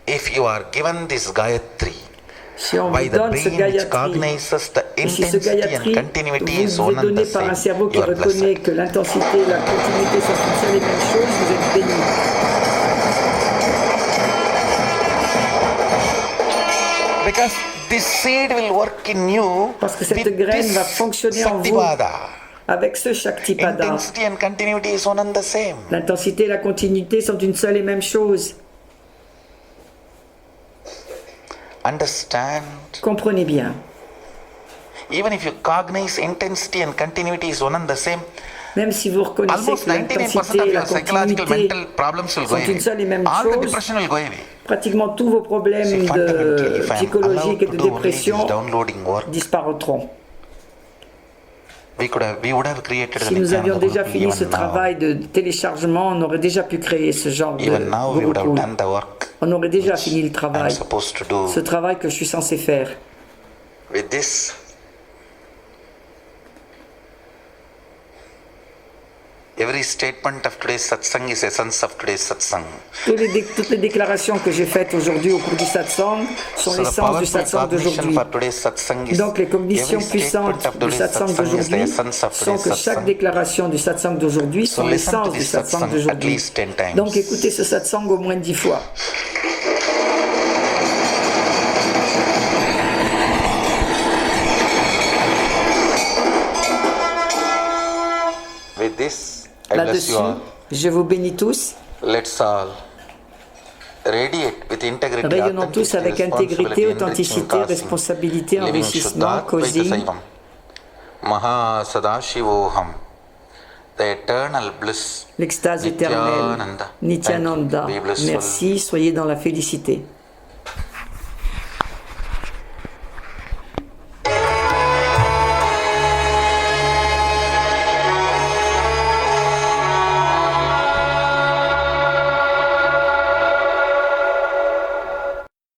If you are given this Gayatri Si on by vous the donne ce brain which Gayatri, cognizes the et si ce intensity and Gayatri continuity is vous one est and the donné par un same, cerveau qui you are reconnaît blessed. que l'intensité et la continuité sont une seule et même chose, vous êtes béni. Because this seed will work in you Parce que cette with graine this va fonctionner en vous. Saktipada. Avec ce Shaktipada, Intensity and continuity is one and the same. l'intensité et la continuité sont une seule et même chose. Understand? Comprenez bien. Even if you cognize intensity and continuity is one and the same, Même si vous reconnaissez almost que 99% l'intensité of et la your psychological continuité mental problems will go sont une seule et away. même All the chose, depression will go away. pratiquement tous vos problèmes See, fundamentally, if I am psychologiques et allowed de to do only this dépression downloading work, disparaîtront. we would have created Si an nous avions example déjà Gurukul fini ce even now. travail de téléchargement, on aurait déjà pu créer ce genre de Even now we would have Gurukul. done the work On aurait déjà which fini le I'm travail, supposed to do. ce travail que je suis censé faire. With this, every statement of today's satsang is essence of today's satsang. Toutes les déclarations que j'ai faites aujourd'hui au cours du satsang sont So the l'essence du powerful satsang cognition d'aujourd'hui. for today's satsang is Donc les cognitions every statement puissantes of du today's satsang satsang is the d'aujourd'hui essence of sont today's que chaque satsang. déclaration du satsang d'aujourd'hui So sont listen to l'essence du this satsang satsang at d'aujourd'hui. least 10 times. Donc écoutez ce satsang au moins 10 fois. With this, I bless you Là-dessus, all. je vous bénis tous. Let's all radiate with integrity, Rayonnons tous avec intégrité, authenticité, responsabilité, enrichissement, causing. Maha Sadashivoham, the eternal bliss, L'extase éternelle, Nityananda. Nityananda. Thank you. Be blissful. Merci, soyez dans la félicité.